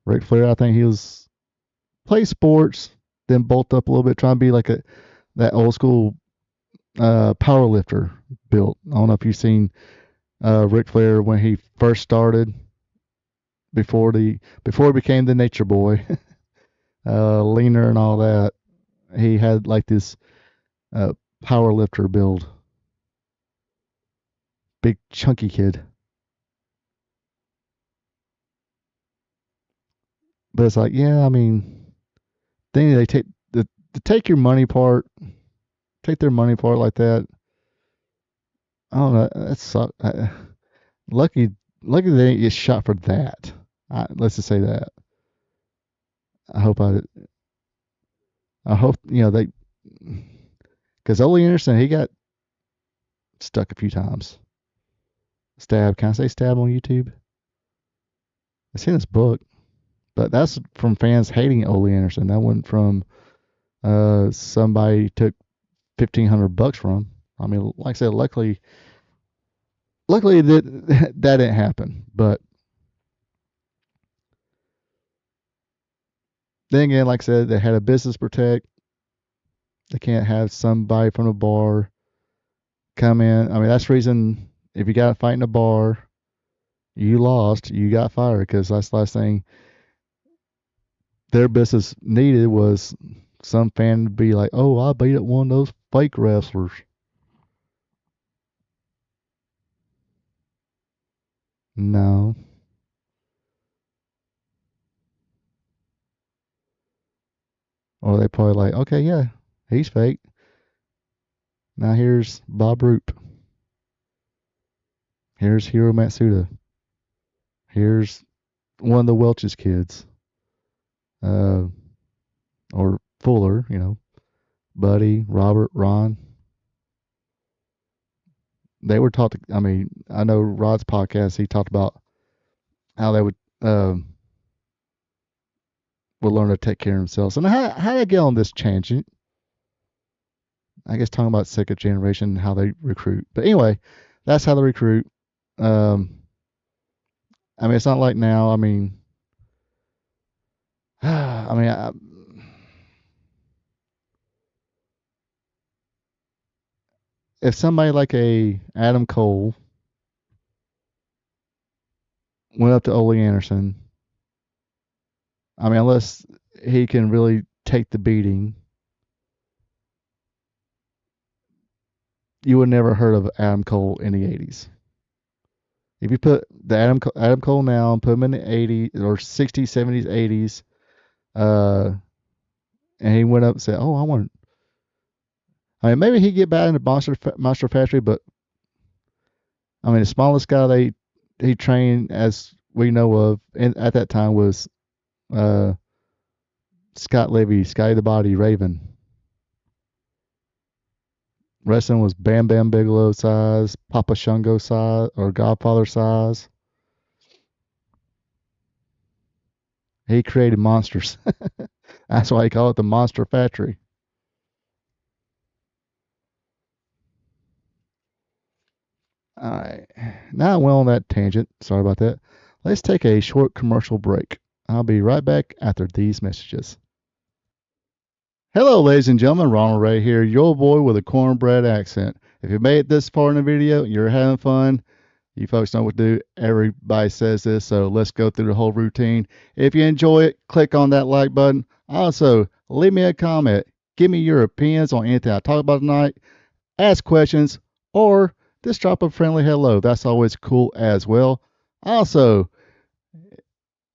Ric Flair, I think he was play sports, then bulked up a little bit, trying to be like that old school power lifter built. I don't know if you've seen Ric Flair when he first started, before he became the Nature Boy, leaner and all that. He had like this power lifter build, big chunky kid. But it's like, yeah, I mean, then they take take your money part, take their money part like that. I don't know. That's lucky. Lucky they didn't get shot for that. Let's just say that. I hope they, because Ole Anderson, he got stuck a few times. Stab. Can I say stab on YouTube? It's in this book, but that's from fans hating Ole Anderson. That wasn't from somebody took $1,500 from. I mean, like I said, luckily that didn't happen. But then again, like I said, they had a business protect. They can't have somebody from the bar come in. I mean, that's the reason if you got a fight in a bar, you lost, you got fired, because that's the last thing their business needed was some fan to be like, "Oh, I beat up one of those fake wrestlers." No. Or they probably like, "Okay, yeah, he's fake. Now here's Bob Roop. Here's Hiro Matsuda. Here's one of the Welch's kids. Or Fuller, Buddy, Robert, Ron." They were taught to, I mean, I know Rod's podcast, he talked about how they would learn to take care of themselves. And how did I get on this tangent? I guess talking about second generation, how they recruit. But anyway, that's how they recruit. I mean, it's not like now. I mean, I mean, if somebody like a Adam Cole went up to Ole Anderson. I mean, unless he can really take the beating, you would never heard of Adam Cole in the 80s. If you put the Adam Cole now and put him in the 80s or 60s, 70s, 80s, and he went up and said, "Oh, I mean, maybe he'd get back into Monster Factory, but I mean, the smallest guy he trained, as we know of, at that time was Scott Levy, Scotty the Body Raven. Wrestling was Bam Bam Bigelow size, Papa Shango size, or Godfather size. He created monsters. That's why he called it the Monster Factory. All right. Now I went on that tangent. Sorry about that. Let's take a short commercial break. I'll be right back after these messages. Hello, ladies and gentlemen. Ronald Ray here, your boy with a cornbread accent. If you made it this far in the video, you're having fun. You folks know what to do. Everybody says this, so let's go through the whole routine. If you enjoy it, click on that like button. Also, leave me a comment. Give me your opinions on anything I talk about tonight. Ask questions, or just drop a friendly hello. That's always cool as well. Also,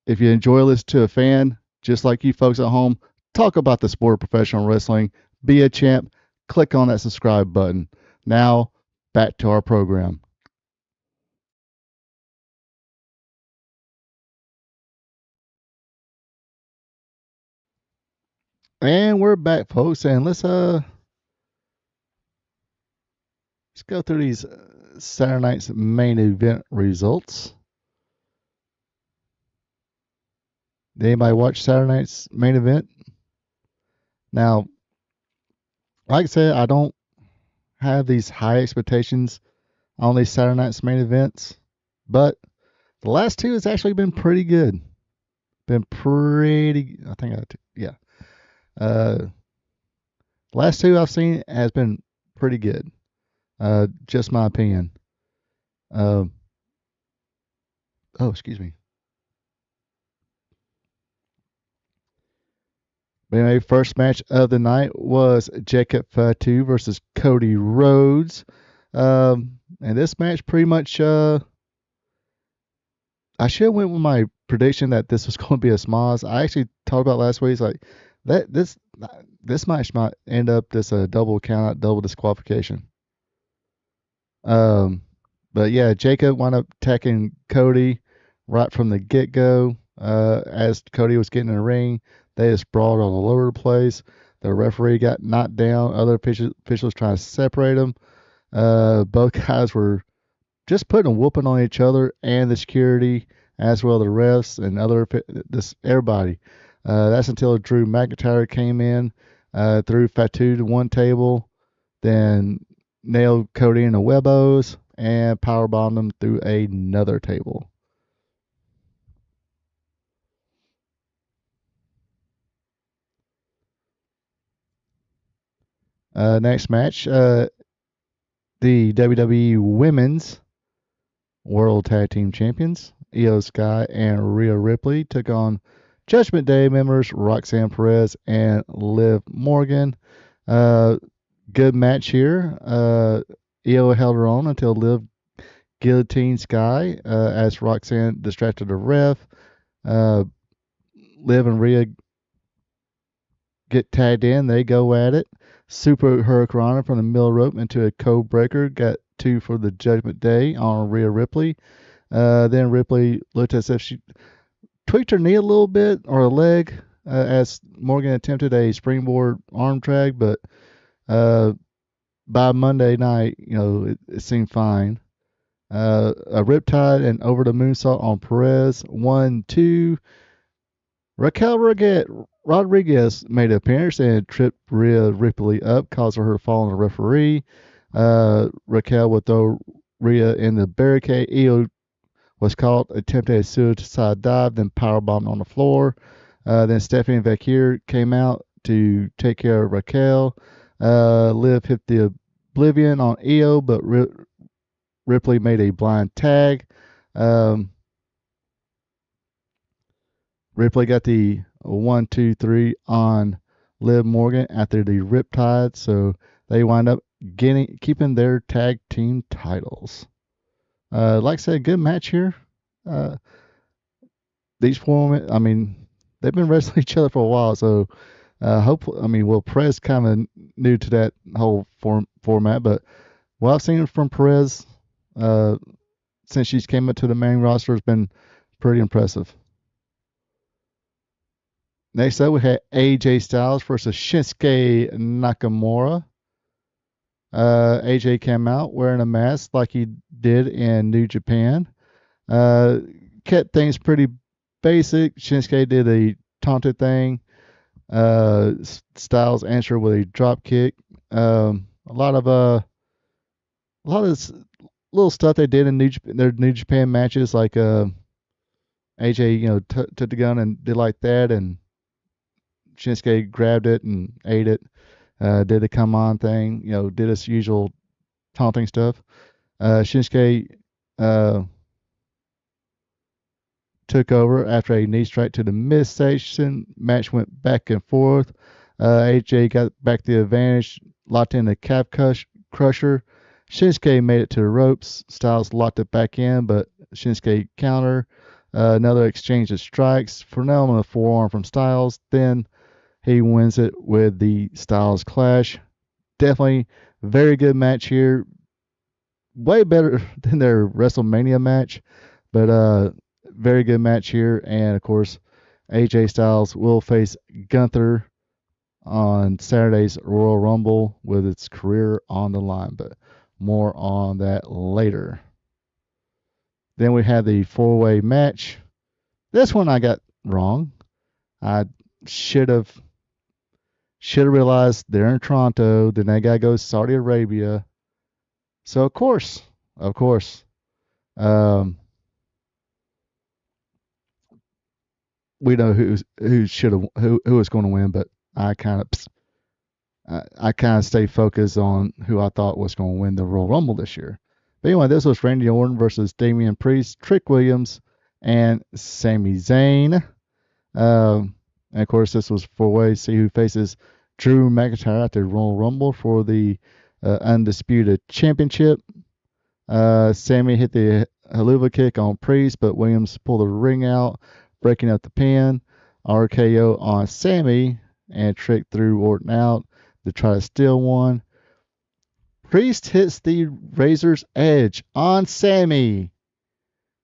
if you enjoy listening to a fan, just like you folks at home, talk about the sport of professional wrestling, be a champ, click on that subscribe button. Now, back to our program. And we're back, folks, and let's go through these Saturday night's main event results. Did anybody watch Saturday night's main event? Now, like I said, I don't have these high expectations on these Saturday night's main events, but the last two has actually been pretty good. Last two I've seen has been pretty good. Just my opinion. Excuse me. But anyway, first match of the night was Jacob Fatu versus Cody Rhodes. And this match pretty much, I should have went with my prediction that this was going to be a smosh. I actually talked about last week, like that this match might end up this a double count out, double disqualification. But yeah, Jacob wound up attacking Cody right from the get go. As Cody was getting in the ring, they just brawled all over the place. The referee got knocked down. Other officials trying to separate them. Both guys were just putting a whooping on each other and the security, as well as the refs and everybody. That's until Drew McIntyre came in, threw Fatu to one table, then nailed Cody in the webos and powerbombed him through another table. Next match, the WWE Women's World Tag Team Champions, Io Sky and Rhea Ripley, took on Judgment Day members Roxanne Perez and Liv Morgan. Good match here. Io held her own until Liv guillotined Sky as Roxanne distracted the ref. Liv and Rhea get tagged in. They go at it. Super Hurricanrana from the middle rope into a code breaker. Got two for the Judgment Day on Rhea Ripley. Then Ripley looked as if she tweaked her knee a little bit, or a leg, as Morgan attempted a springboard arm drag, but by Monday night, it seemed fine. A riptide and over the moonsault on Perez. 1, 2. Raquel Rodriguez made an appearance and tripped Rhea Ripley up, causing her to fall on the referee. Raquel would throw Rhea in the barricade. Io was caught attempting a suicide dive, then powerbombed on the floor. Then Stephanie Vacquier came out to take care of Raquel. Liv hit the Oblivion on Io, but Ripley made a blind tag. Ripley got the 1-2-3 on Liv Morgan after the Riptide, so they wind up keeping their tag team titles. Like I said, good match here. These four women, I mean, they've been wrestling each other for a while, so hopefully, I mean, well, Perez kind of new to that whole format, but what I've seen from Perez since she's came up to the main roster has been pretty impressive. Next up, we had AJ Styles versus Shinsuke Nakamura. AJ came out wearing a mask like he did in New Japan. Kept things pretty basic. Shinsuke did a taunted thing. Styles answered with a drop kick. A lot of little stuff they did in their New Japan matches, like AJ, took the gun and did like that, and Shinsuke grabbed it and ate it. Did the come on thing, did his usual taunting stuff. Shinsuke took over after a knee strike to the midsection. Match went back and forth. AJ got back the advantage, locked in the calf crusher. Shinsuke made it to the ropes. Styles locked it back in, but Shinsuke counter. Another exchange of strikes. Phenomenal forearm from Styles. Then he wins it with the Styles Clash. Definitely very good match here. Way better than their WrestleMania match, but very good match here. And of course, AJ Styles will face Gunther on Saturday's Royal Rumble with its career on the line, but more on that later. Then we had the four-way match. This one I got wrong. I should have realized they're in Toronto. Then that guy goes Saudi Arabia. So of course, we know who was going to win, but I kind of stay focused on who I thought was going to win the Royal Rumble this year. But anyway, this was Randy Orton versus Damian Priest, Trick Williams, and Sami Zayn. And of course, this was four-way. See who faces Drew McIntyre at the Royal Rumble for the Undisputed Championship. Sami hit the haluva kick on Priest, but Williams pulled the ring out, breaking up the pin. RKO on Sami, and Trick threw Orton out to try to steal one. Priest hits the Razor's Edge on Sami.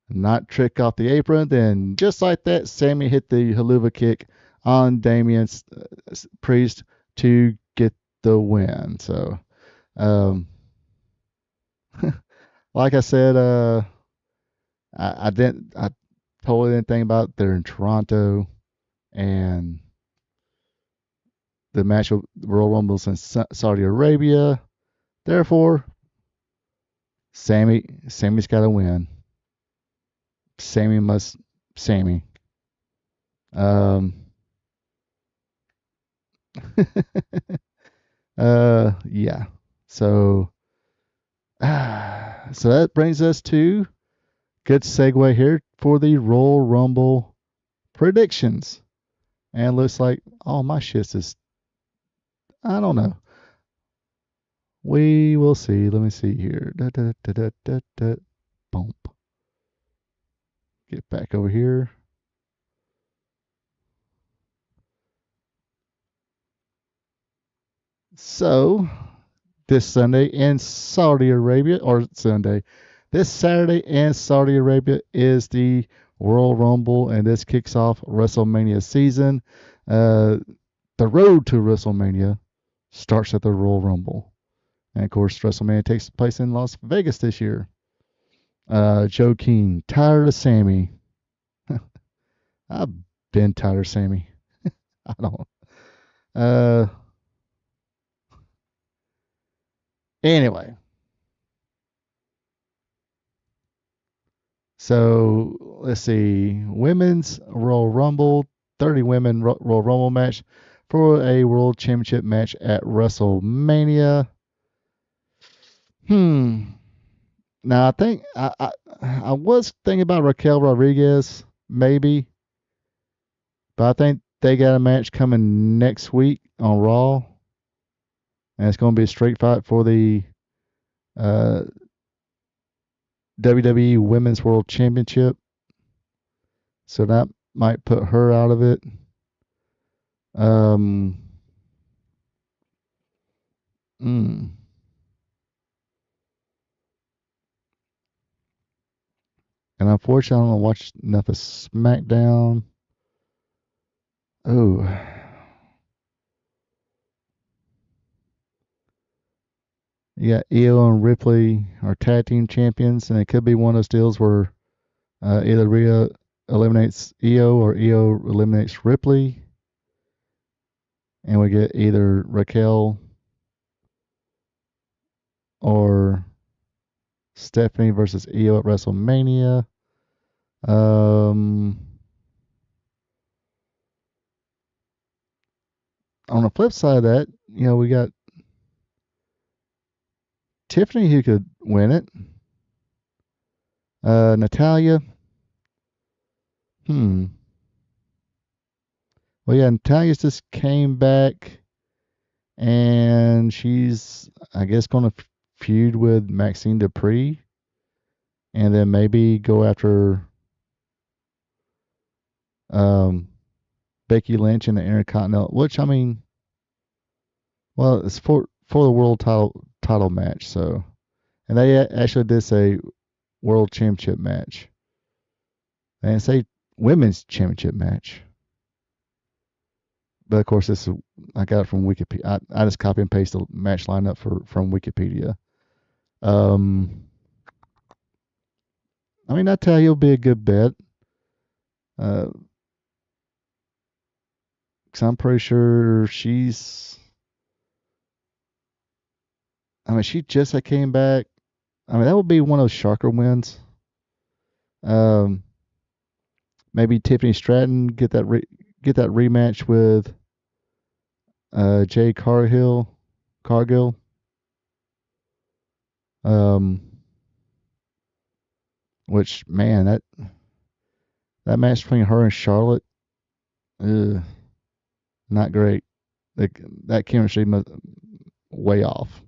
Not Trick off the apron. Then, just like that, Sami hit the haluva kick on Damian Priest to get the win. So, like I said, I totally didn't think about it. They're in Toronto, and the match of the Royal Rumble in Saudi Arabia. Therefore, Sami's got to win. Sami. Yeah. So that brings us to good segue here for the Royal Rumble predictions. And looks like all my shit is, I don't know. We will see. Let me see here. Bump. Get back over here. So, this Sunday in Saudi Arabia, this Saturday in Saudi Arabia is the Royal Rumble, and this kicks off WrestleMania season. The road to WrestleMania starts at the Royal Rumble. And of course, WrestleMania takes place in Las Vegas this year. Joe King, tired of Sami. I've been tired of Sami. I don't. Anyway. So, let's see. Women's Royal Rumble, 30 women Royal Rumble match for a World Championship match at WrestleMania. Now, I think I was thinking about Raquel Rodriguez, maybe. But I think they got a match coming next week on Raw, and it's going to be a straight fight for the uh, WWE Women's World Championship. So that might put her out of it. Um, mm. And unfortunately, I don't watch enough of SmackDown. Oh. You got Io and Ripley are tag team champions, and it could be one of those deals where either Rhea eliminates Io or Io eliminates Ripley, and we get either Raquel or Stephanie versus Io at WrestleMania. On the flip side of that, we got Tiffany who could win it. Natalia. Well, yeah, Natalia's just came back, and she's, I guess, going to feud with Maxine Dupree, and then maybe go after Becky Lynch in the Intercontinental. Which, I mean, well, it's for the world title match. So, and they actually did say world championship match. They didn't say women's championship match. But of course, I got it from Wikipedia. I just copy and paste the match lineup from Wikipedia. I mean, Natalia will be a good bet. Because I'm pretty sure she's. I mean, she just came back. I mean, that would be one of those shocker wins. Maybe Tiffany Stratton get that rematch with Jay Cargill. Which, man, that match between her and Charlotte, not great. That chemistry way off.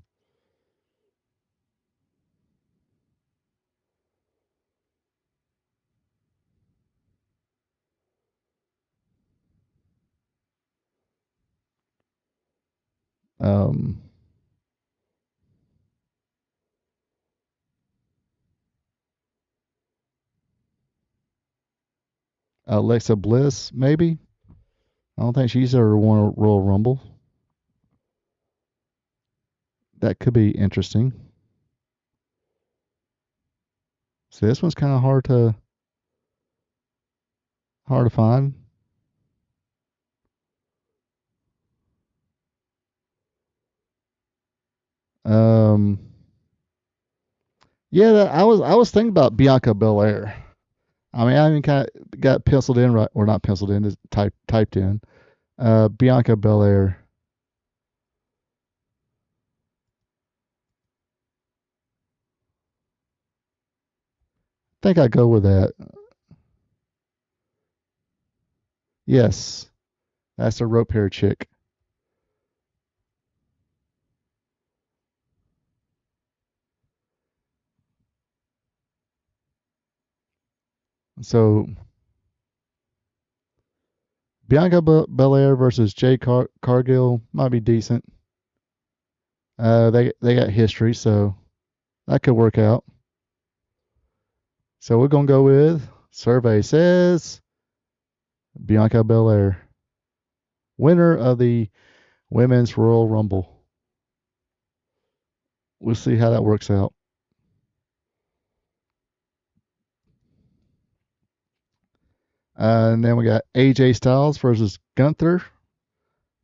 Alexa Bliss, maybe. I don't think she's ever won a Royal Rumble. That could be interesting. See, this one's kind of hard to find. Yeah, I was thinking about Bianca Belair. I mean, I even got penciled in, right, or not penciled in, just typed in. Bianca Belair. I think I'd go with that. Yes, that's a rope hair chick. So, Bianca Belair versus Jay Cargill might be decent. They got history, so that could work out. So we're gonna go with survey says Bianca Belair, winner of the Women's Royal Rumble. We'll see how that works out. And then we got AJ Styles versus Gunther.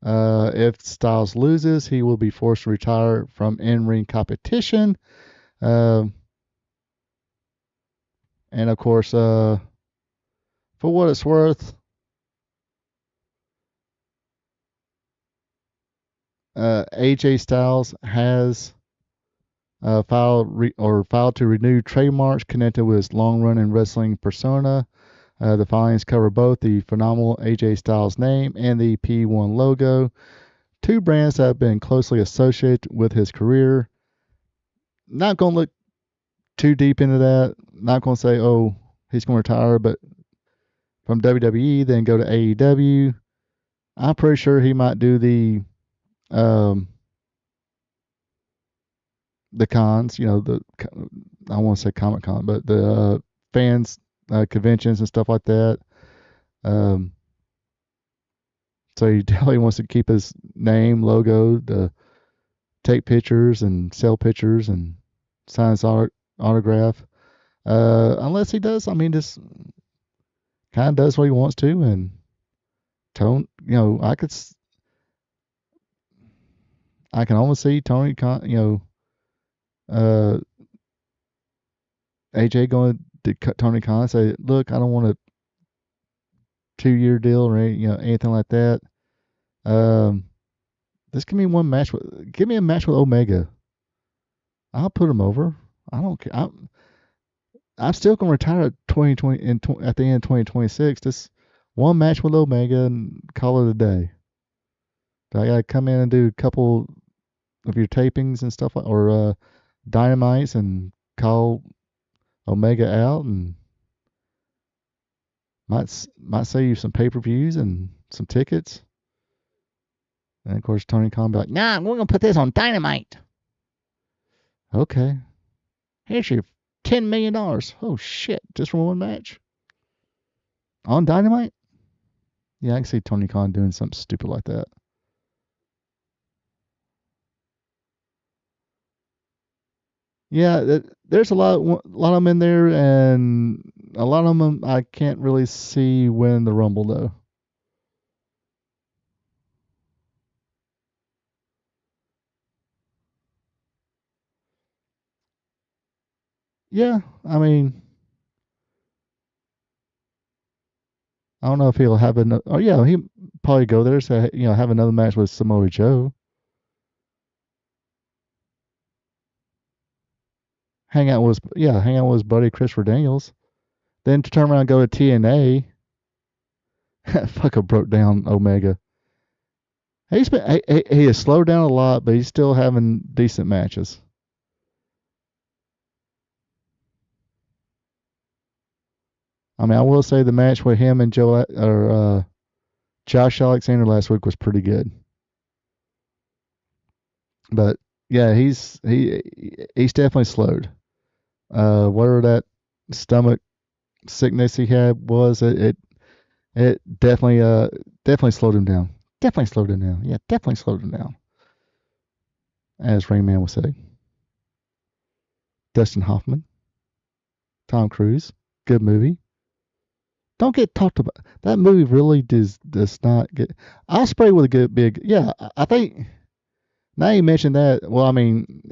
If Styles loses, he will be forced to retire from in-ring competition. And of course, for what it's worth, AJ Styles has filed to renew trademarks connected with his long-running wrestling persona. The filings cover both the phenomenal AJ Styles name and the P1 logo, two brands that have been closely associated with his career. Not going to look too deep into that. Not going to say, oh, he's going to retire, but from WWE, then go to AEW. I'm pretty sure he might do the cons, I won't say Comic Con, but the fans conventions and stuff like that. So he definitely wants to keep his name, logo, to take pictures and sell pictures and sign his autograph. Unless he does, just kind of does what he wants to, and I can almost see Tony AJ going to Tony Khan and say, look, I don't want a 2-year deal or anything like that. This give me give me a match with Omega. I'll put him over. I don't care. I'm still gonna retire at 2020 at the end of 2026. Just one match with Omega and call it a day. I gotta come in and do a couple of your tapings and stuff or dynamites and call Omega out and might save you some pay-per-views and some tickets. And of course Tony Khan be like, nah, we're gonna put this on Dynamite. Okay. Here's your $10 million. Oh shit, just for one match? On Dynamite? Yeah, I can see Tony Khan doing something stupid like that. Yeah, there's a lot of them in there, and a lot of them I can't really see win the Rumble though. Yeah, I don't know if he'll have another. Oh yeah, he probably go there, say have another match with Samoa Joe. Hang out with his buddy Christopher Daniels. Then to turn around and go to TNA. Fucking broke down Omega. He has slowed down a lot, but he's still having decent matches. I will say the match with him and Josh Alexander last week was pretty good. But yeah, he's definitely slowed. Whatever that stomach sickness he had was, it definitely slowed him down. Definitely slowed him down. Yeah, definitely slowed him down. As Rain Man would say. Dustin Hoffman, Tom Cruise, good movie. Don't get talked about. That movie really does not get. Ospreay with a good big. Yeah, I think. Now you mentioned that. Well, talking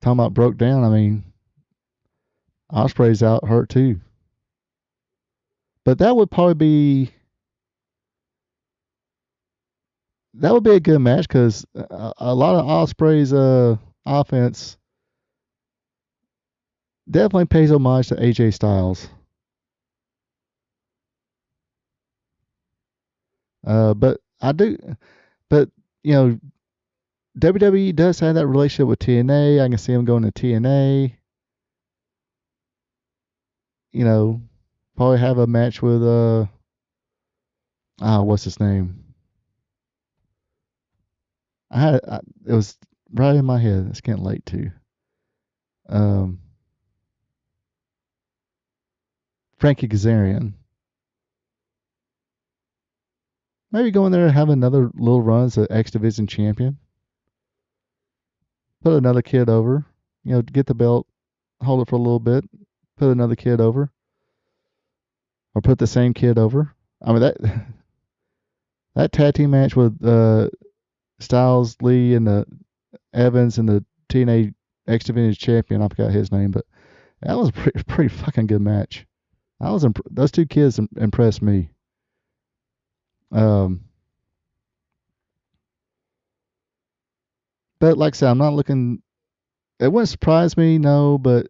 about broke down. Ospreay's out hurt too. But that would probably be. That would be a good match because a lot of Ospreay's offense definitely pays homage to AJ Styles. But WWE does have that relationship with TNA. I can see him going to TNA. Probably have a match with what's his name? It was right in my head. It's getting late too. Frankie Kazarian. Maybe go in there and have another little run as an X Division champion. Put another kid over. Get the belt, hold it for a little bit, put another kid over. Or put the same kid over. That tag team match with Styles, Lee, and the Evans and the TNA X Division champion, I forgot his name, but that was a pretty fucking good match. Those two kids impressed me. But like I said, I'm not looking. It wouldn't surprise me, no, but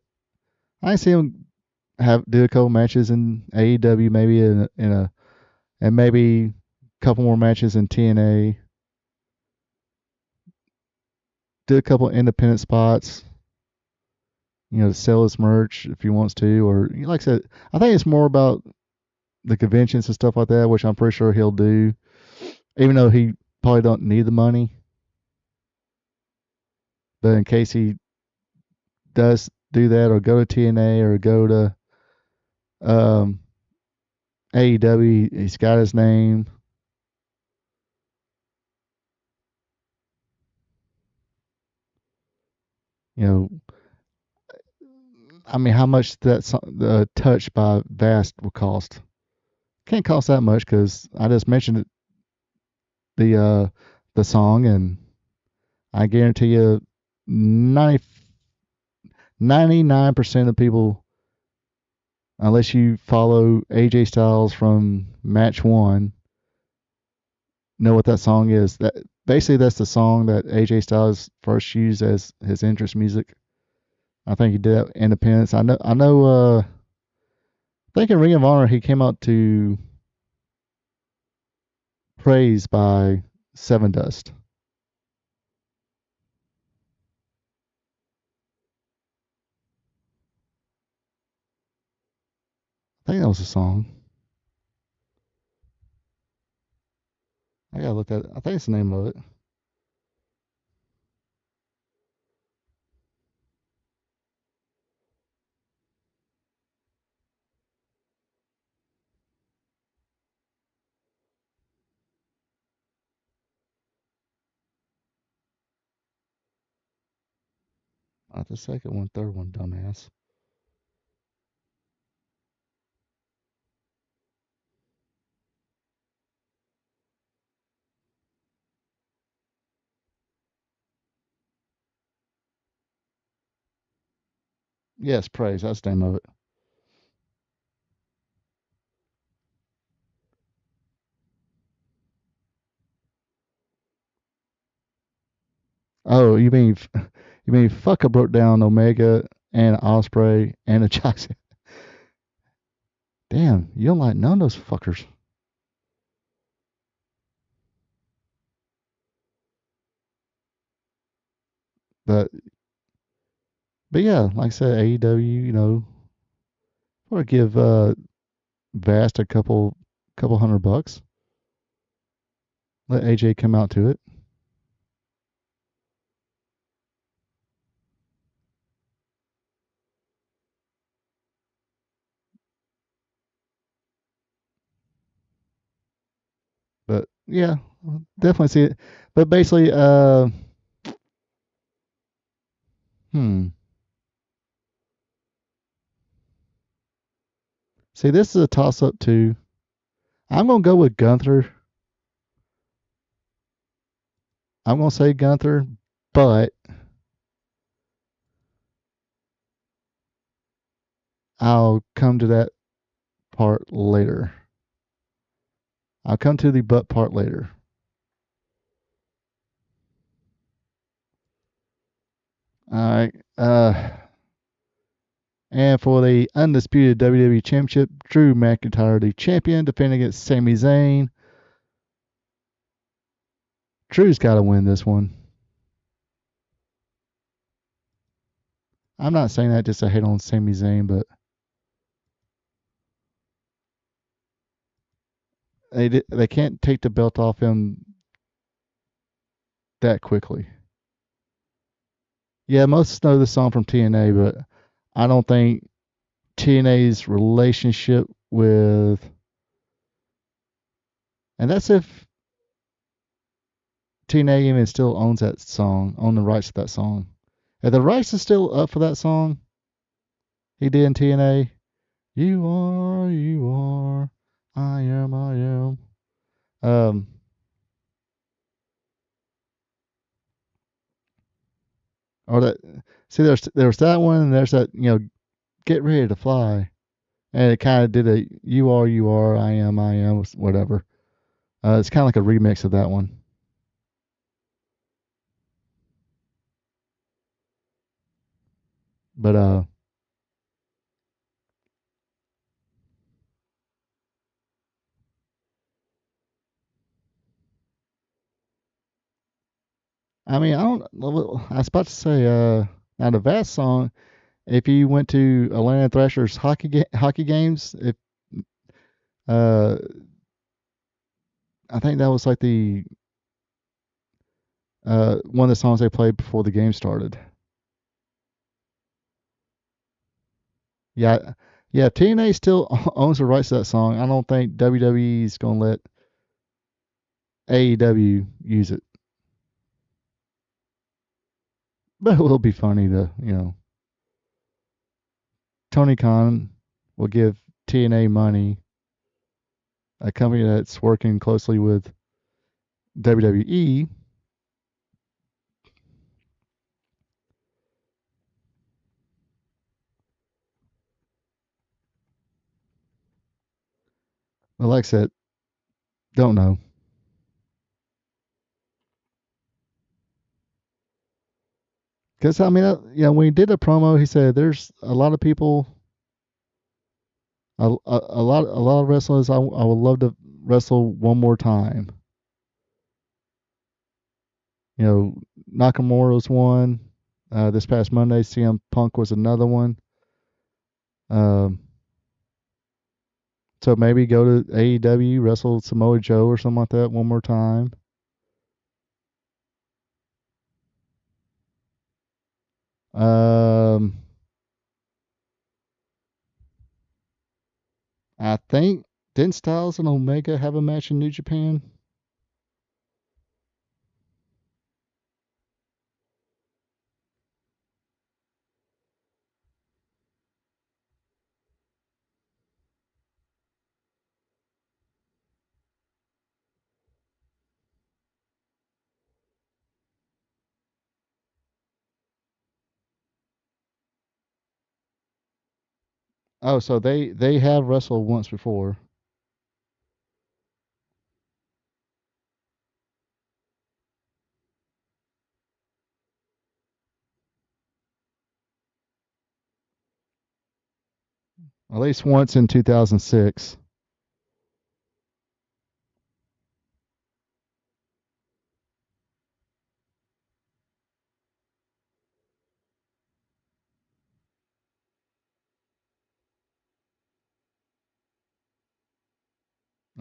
I see him do a couple matches in AEW, maybe and maybe a couple more matches in TNA. Do a couple independent spots, to sell his merch if he wants to, or like I said, I think it's more about the conventions and stuff like that, which I'm pretty sure he'll do, even though he probably don't need the money. But in case he does do that, or go to TNA, or go to um, AEW, he's got his name. You know, I mean, how much the touch by Vast will cost? Can't cost that much because I just mentioned it, the song, and I guarantee you, 99% of people, unless you follow AJ Styles from match one, know what that song is. That basically that's the song that AJ Styles first used as his entrance music. I think he did that Independence. I think in Ring of Honor he came out to Praise by Seven Dust. I think that was a song. I gotta look at it. I think it's the name of it. Not the second one, third one, dumbass. Yes, Praise. That's the name of it. Oh, you mean fucker broke down Omega and Osprey and a Jackson. Damn, you don't like none of those fuckers. But yeah, like I said, AEW, or give Vast a couple $100. Let AJ come out to it. But yeah, definitely see it. But basically, hmm. See, this is a toss up too. I'm gonna go with Gunther. I'm gonna say Gunther, but I'll come to that part later. I'll come to the but part later. All right. And for the undisputed WWE Championship, Drew McIntyre, the champion, defending against Sami Zayn. Drew's got to win this one. I'm not saying that just to hate on Sami Zayn, but they can't take the belt off him that quickly. Yeah, most know the song from TNA, but I don't think TNA's relationship with, and that's if TNA even still owns that song, own the rights to that song. If the rights are still up for that song he did in TNA, you are, I am. Um, or that, see, there's that one, and there's that, get ready to fly. And it kind of did a you are, I am, whatever. It's kind of like a remix of that one. But I mean, I don't. I was about to say. Now the Vast song. If you went to Atlanta Thrashers hockey games, if uh, I think that was like the one of the songs they played before the game started. Yeah, yeah. TNA still owns the rights to that song. I don't think WWE is gonna let AEW use it, but it will be funny to Tony Khan will give TNA money, a company that's working closely with WWE. But like I said, don't know. Because I mean, when he did a promo, he said there's a lot of people, a lot of wrestlers. I would love to wrestle one more time. You know, Nakamura was one. This past Monday, CM Punk was another one. Um, so maybe go to AEW, wrestle Samoa Joe or something like that one more time. Um, I think didn't Styles and Omega have a match in New Japan? Oh, so they have wrestled once before. At least once in 2006.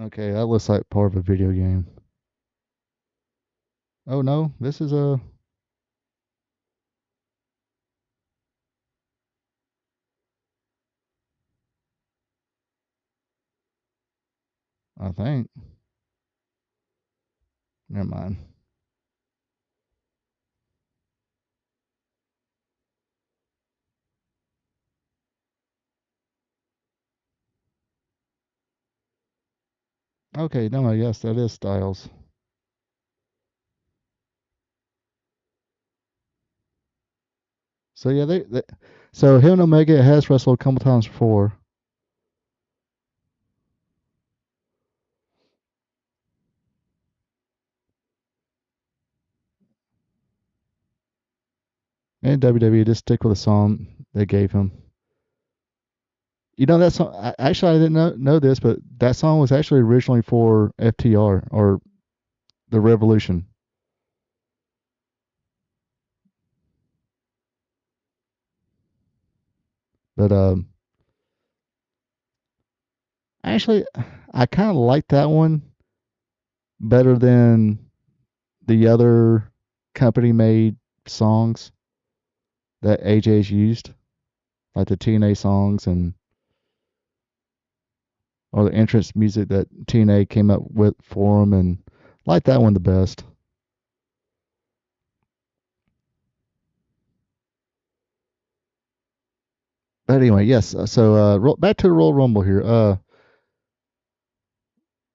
Okay, that looks like part of a video game. Oh no, this is a. I think. Never mind. Okay, no, yes, that is Styles. So yeah, so him and Omega has wrestled a couple times before. And WWE just stick with the song they gave him. You know that song? Actually, I didn't know this, but that song was actually originally for FTR or the Revolution. But actually, I kind of like that one better than the other company made songs that AJ's used, like the TNA songs or the entrance music that TNA came up with for him, and like that one the best. But anyway, yes. So back to the Royal Rumble here.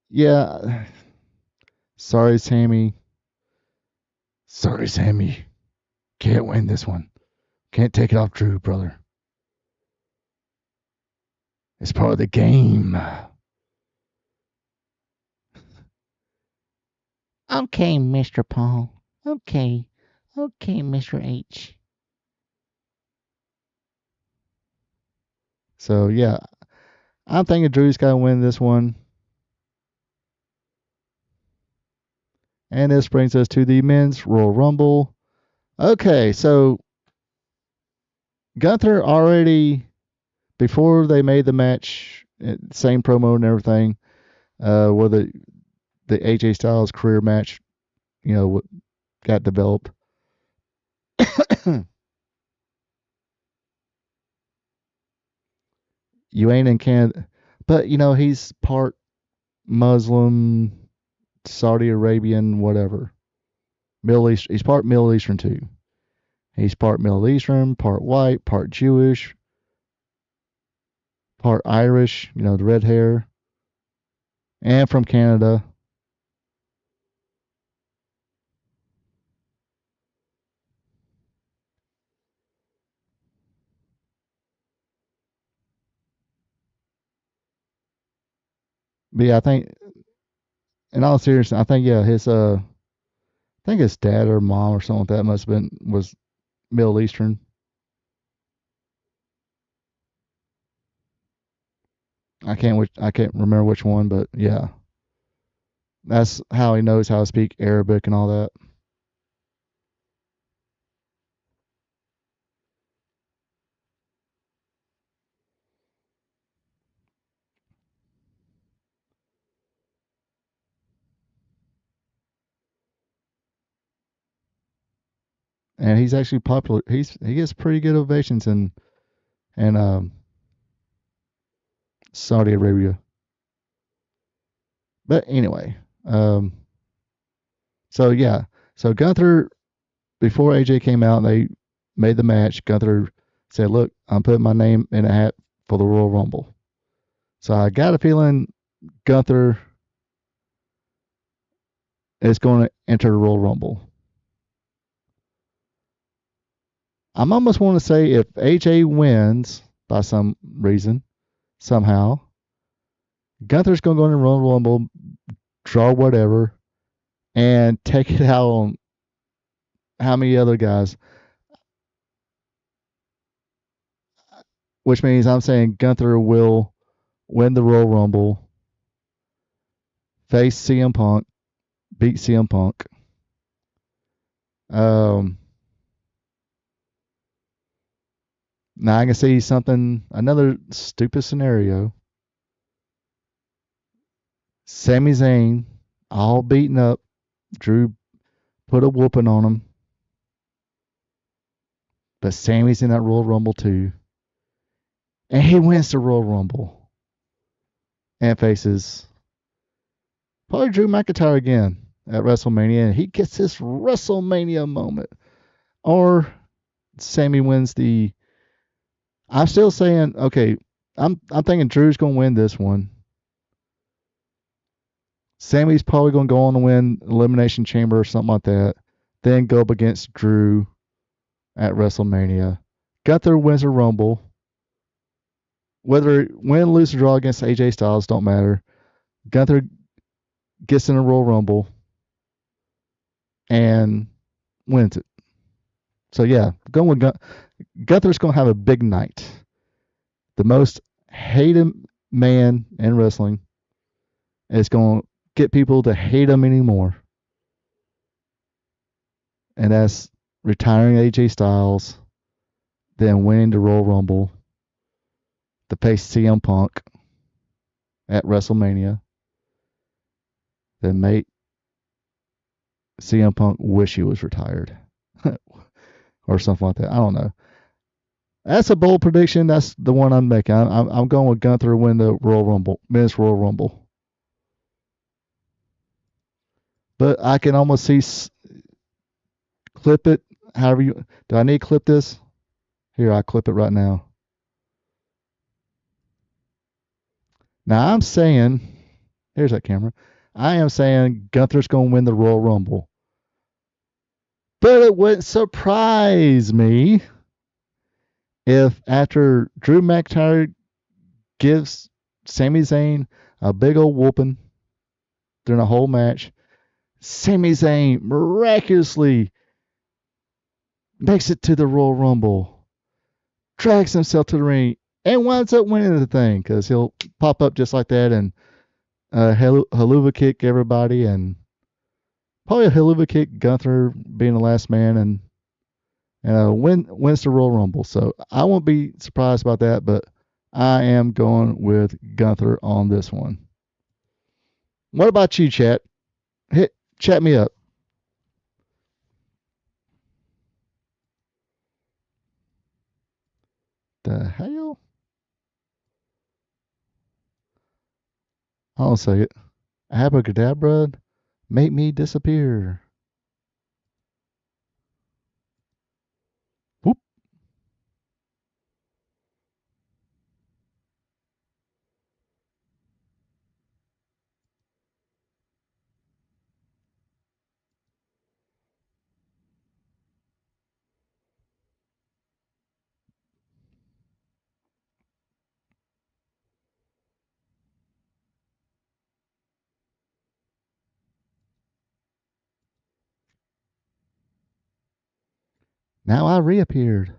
Yeah. Sorry, Sammy. Sorry, Sammy. Can't win this one. Can't take it off Drew, brother. It's part of the game. Okay, Mr. Paul. Okay. Okay, Mr. H. So yeah, I'm thinking Drew's got to win this one. And this brings us to the men's Royal Rumble. Okay, so Gunther already, before they made the match, same promo and everything, where the AJ Styles career match, got developed. You ain't in Canada, but he's part Muslim, Saudi Arabian, whatever. Middle East. He's part Middle Eastern too. He's part Middle Eastern, part white, part Jewish, part Irish. The red hair, and from Canada. But yeah, I think, in all seriousness, I think his dad or mom or something like that was Middle Eastern. I can't remember which one, but yeah, that's how he knows how to speak Arabic and all that. And he's actually popular. He gets pretty good ovations in Saudi Arabia. But anyway, so yeah, so Gunther, before AJ came out and they made the match, Gunther said, "Look, I'm putting my name in a hat for the Royal Rumble." So I got a feeling Gunther is going to enter the Royal Rumble. I'm almost want to say if AJ wins by some reason, somehow, Gunther's going to go in the Royal Rumble, draw whatever, and take it out on how many other guys. Which means I'm saying Gunther will win the Royal Rumble, face CM Punk, beat CM Punk. Now I can see another stupid scenario. Sami Zayn, all beaten up. Drew put a whooping on him. But Sami's in that Royal Rumble too. And he wins the Royal Rumble. And faces probably Drew McIntyre again at WrestleMania. And he gets this WrestleMania moment. Or Sami wins the... I'm still saying, okay, I'm thinking Drew's going to win this one. Sami's probably going to go on to win Elimination Chamber or something like that. Then go up against Drew at WrestleMania. Gunther wins a Rumble. Whether win, lose, or draw against AJ Styles, don't matter. Gunther gets in a Royal Rumble and wins it. So yeah, going with Gunther's going to have a big night. The most hated man in wrestling is going to get people to hate him anymore. And that's retiring AJ Styles, then winning the Royal Rumble to face CM Punk at WrestleMania, then make CM Punk wish he was retired. Or something like that. I don't know. That's a bold prediction. That's the one I'm making. I'm going with Gunther win the Royal Rumble, men's Royal Rumble. But I can almost see clip it. However you do. I need to clip this. Here, I clip it right now. Now I'm saying, here's that camera. I am saying Gunther's going to win the Royal Rumble. But it wouldn't surprise me if after Drew McIntyre gives Sami Zayn a big old whooping during a whole match, Sami Zayn miraculously makes it to the Royal Rumble, drags himself to the ring, and winds up winning the thing because he'll pop up just like that and haluva kick everybody and Probably a hell of a kick, Gunther being the last man and wins the Royal Rumble. So I won't be surprised about that, but I am going with Gunther on this one. What about you, chat? Chat me up. The hell? I'll say it. Abracadabra, make me disappear. Whoop. Now I reappeared.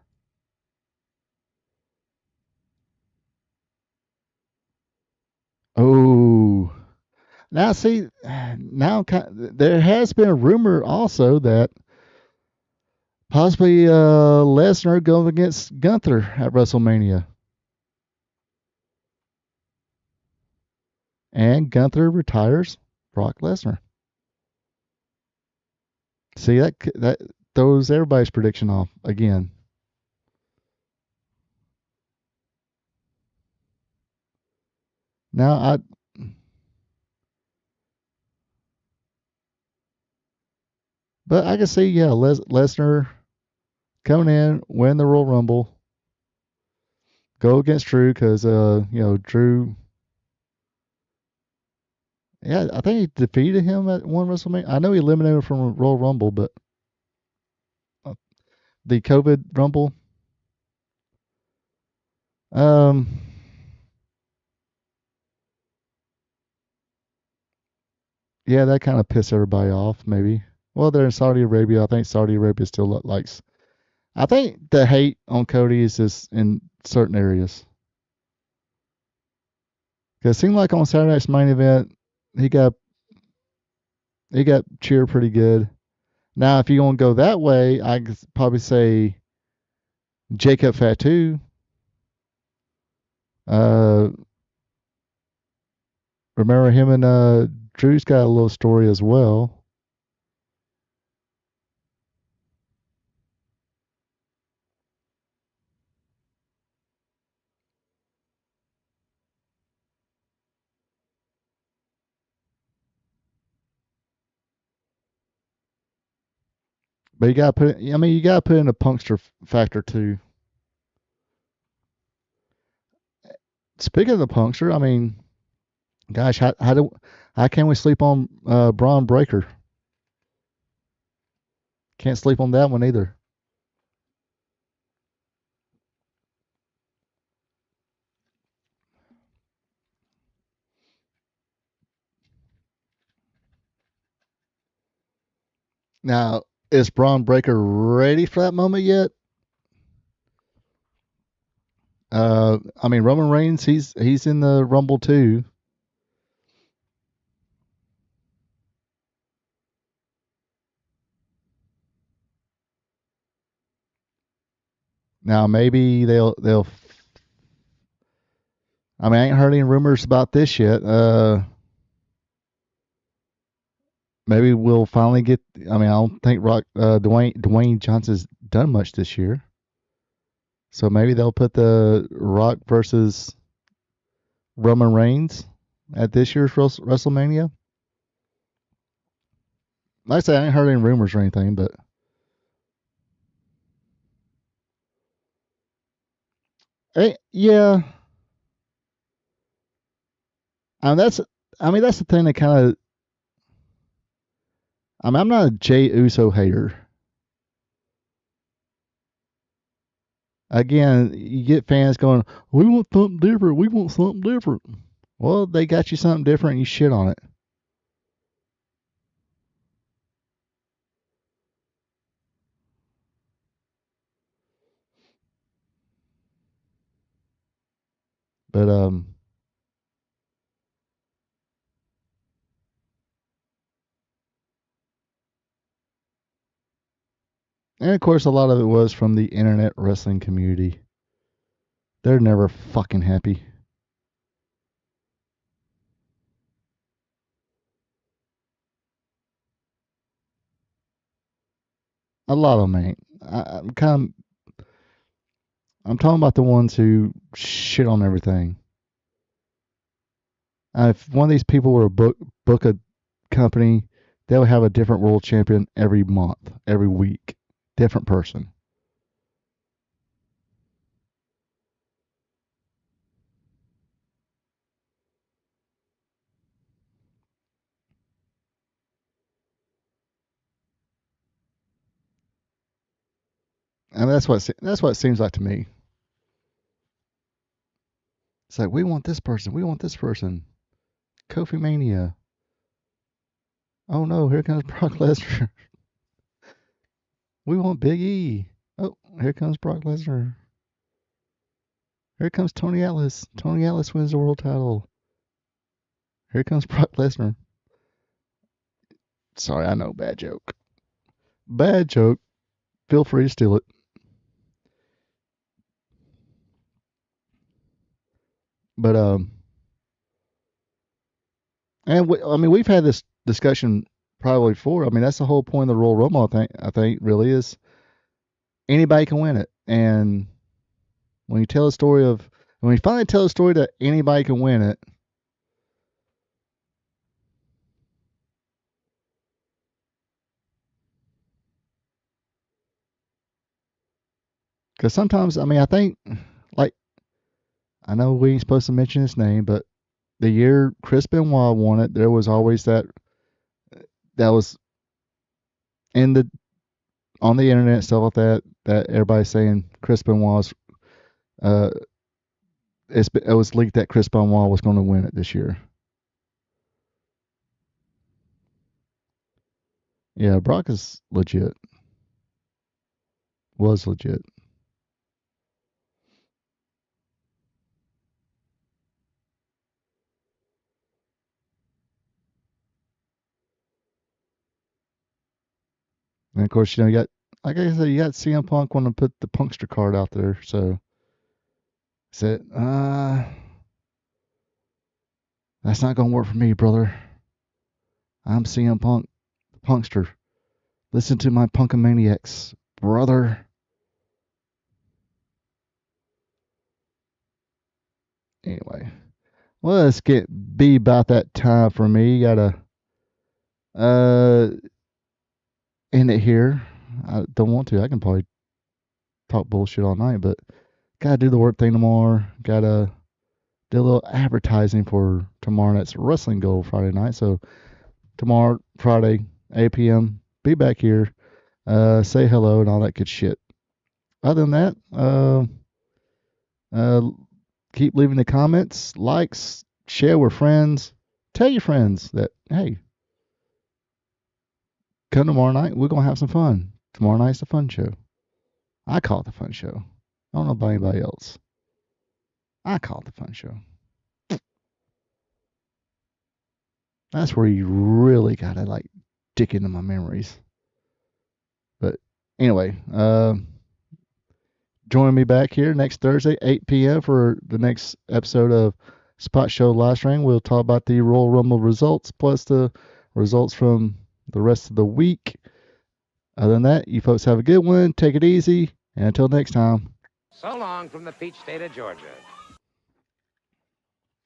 Oh. Now see, there has been a rumor also that possibly Lesnar going against Gunther at WrestleMania. And Gunther retires Brock Lesnar. See, that throws everybody's prediction off again. Now but I can see, yeah, Lesnar coming in, win the Royal Rumble, go against Drew because Drew. Yeah, I think he defeated him at one WrestleMania. I know he eliminated him from Royal Rumble, but the COVID Rumble. Um, yeah, that kind of pissed everybody off. Maybe. Well, they're in Saudi Arabia. I think Saudi Arabia still likes. I think the hate on Cody is just in certain areas. Because it seemed like on Saturday's main event, he got cheered pretty good. Now, if you want to go that way, I could probably say Jacob Fatu. Remember him and Drew's got a little story as well. But you gotta put it, I mean, you gotta put in a punkster factor too. Speaking of the punkster, I mean, gosh, how can we sleep on Braun Breaker? Can't sleep on that one either. Now, is Braun Breaker ready for that moment yet? I mean, Roman Reigns, he's in the Rumble too. Now maybe they'll. I mean, I ain't heard any rumors about this yet. Maybe we'll finally get. I mean, I don't think Dwayne Johnson's done much this year, so maybe they'll put the Rock versus Roman Reigns at this year's WrestleMania. Like I say, I ain't heard any rumors or anything, but yeah. I mean that's the thing that kind of. I mean, I'm not a Jey Uso hater. Again, you get fans going, "We want something different. We want something different." Well, they got you something different. And you shit on it. But And of course, a lot of it was from the internet wrestling community. They're never fucking happy. A lot of them ain't. I'm talking about the ones who shit on everything. If one of these people were to book a company, they would have a different world champion every month, every week, different person. And that's what it seems like to me. It's like we want this person, we want this person. Kofi Mania. Oh no, here comes Brock Lesnar. We want Big E. Oh, here comes Brock Lesnar. Here comes Tony Atlas. Tony Atlas wins the world title. Here comes Brock Lesnar. Sorry, I know, bad joke. Bad joke. Feel free to steal it. But we've had this discussion probably before. I mean, that's the whole point of the Royal Rumble. I think really is anybody can win it. And when you finally tell a story that anybody can win it, because sometimes, I think, like, I know we ain't supposed to mention his name, but the year Chris Benoit won it, there was always that was on the internet and stuff like that everybody's saying Chris Benoit's it was leaked that Chris Benoit was going to win it this year. Yeah, Brock is legit. Was legit. And of course, you got, like I said, you got CM Punk want to put the Punkster card out there. So, said, that's not going to work for me, brother. I'm CM Punk, the Punkster. Listen to my Punkamaniacs, brother. Anyway, well, let's be about that time for me. Gotta end it here. I don't want to. I can probably talk bullshit all night, but gotta do the work thing tomorrow. Gotta do a little advertising for tomorrow night's Wrestling Gold Friday night. So tomorrow, Friday, 8 p.m., be back here. Say hello and all that good shit. Other than that, keep leaving the comments, likes, share with friends. Tell your friends that, hey, come tomorrow night. We're going to have some fun. Tomorrow night's the fun show. I call it the fun show. I don't know about anybody else. I call it the fun show. That's where you really got to, like, dig into my memories. But anyway, join me back here next Thursday, 8 p.m. for the next episode of Spot Show Live Stream. We'll talk about the Royal Rumble results plus the results from the rest of the week. Other than that, you folks have a good one. Take it easy. And until next time.
So long from the peach state of Georgia.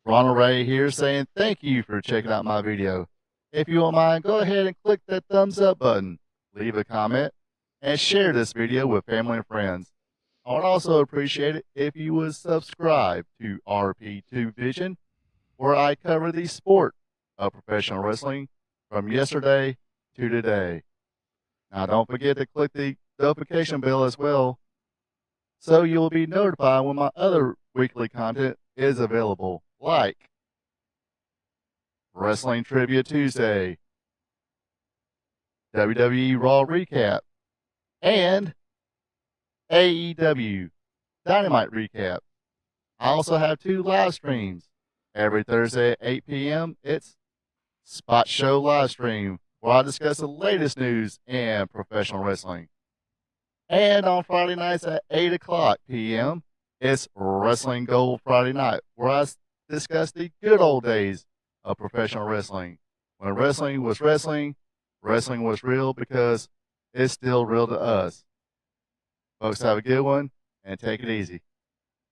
Ronald Ray here saying thank you for checking out my video. If you don't mind, go ahead and click that thumbs up button, leave a comment, and share this video with family and friends. I would also appreciate it if you would subscribe to RP2 Vision, where I cover the sport of professional wrestling from yesterday to today. Now, don't forget to click the notification bell as well, so you'll be notified when my other weekly content is available, like Wrestling Trivia Tuesday, WWE Raw Recap, and AEW Dynamite Recap. I also have 2 live streams. Every Thursday at 8 p.m., it's Spot Show Live Stream, where I discuss the latest news in professional wrestling. And on Friday nights at 8 o'clock p.m., it's Wrestling Gold Friday Night, where I discuss the good old days of professional wrestling. When wrestling was wrestling, wrestling was real because it's still real to us. Folks, have a good one and take it easy.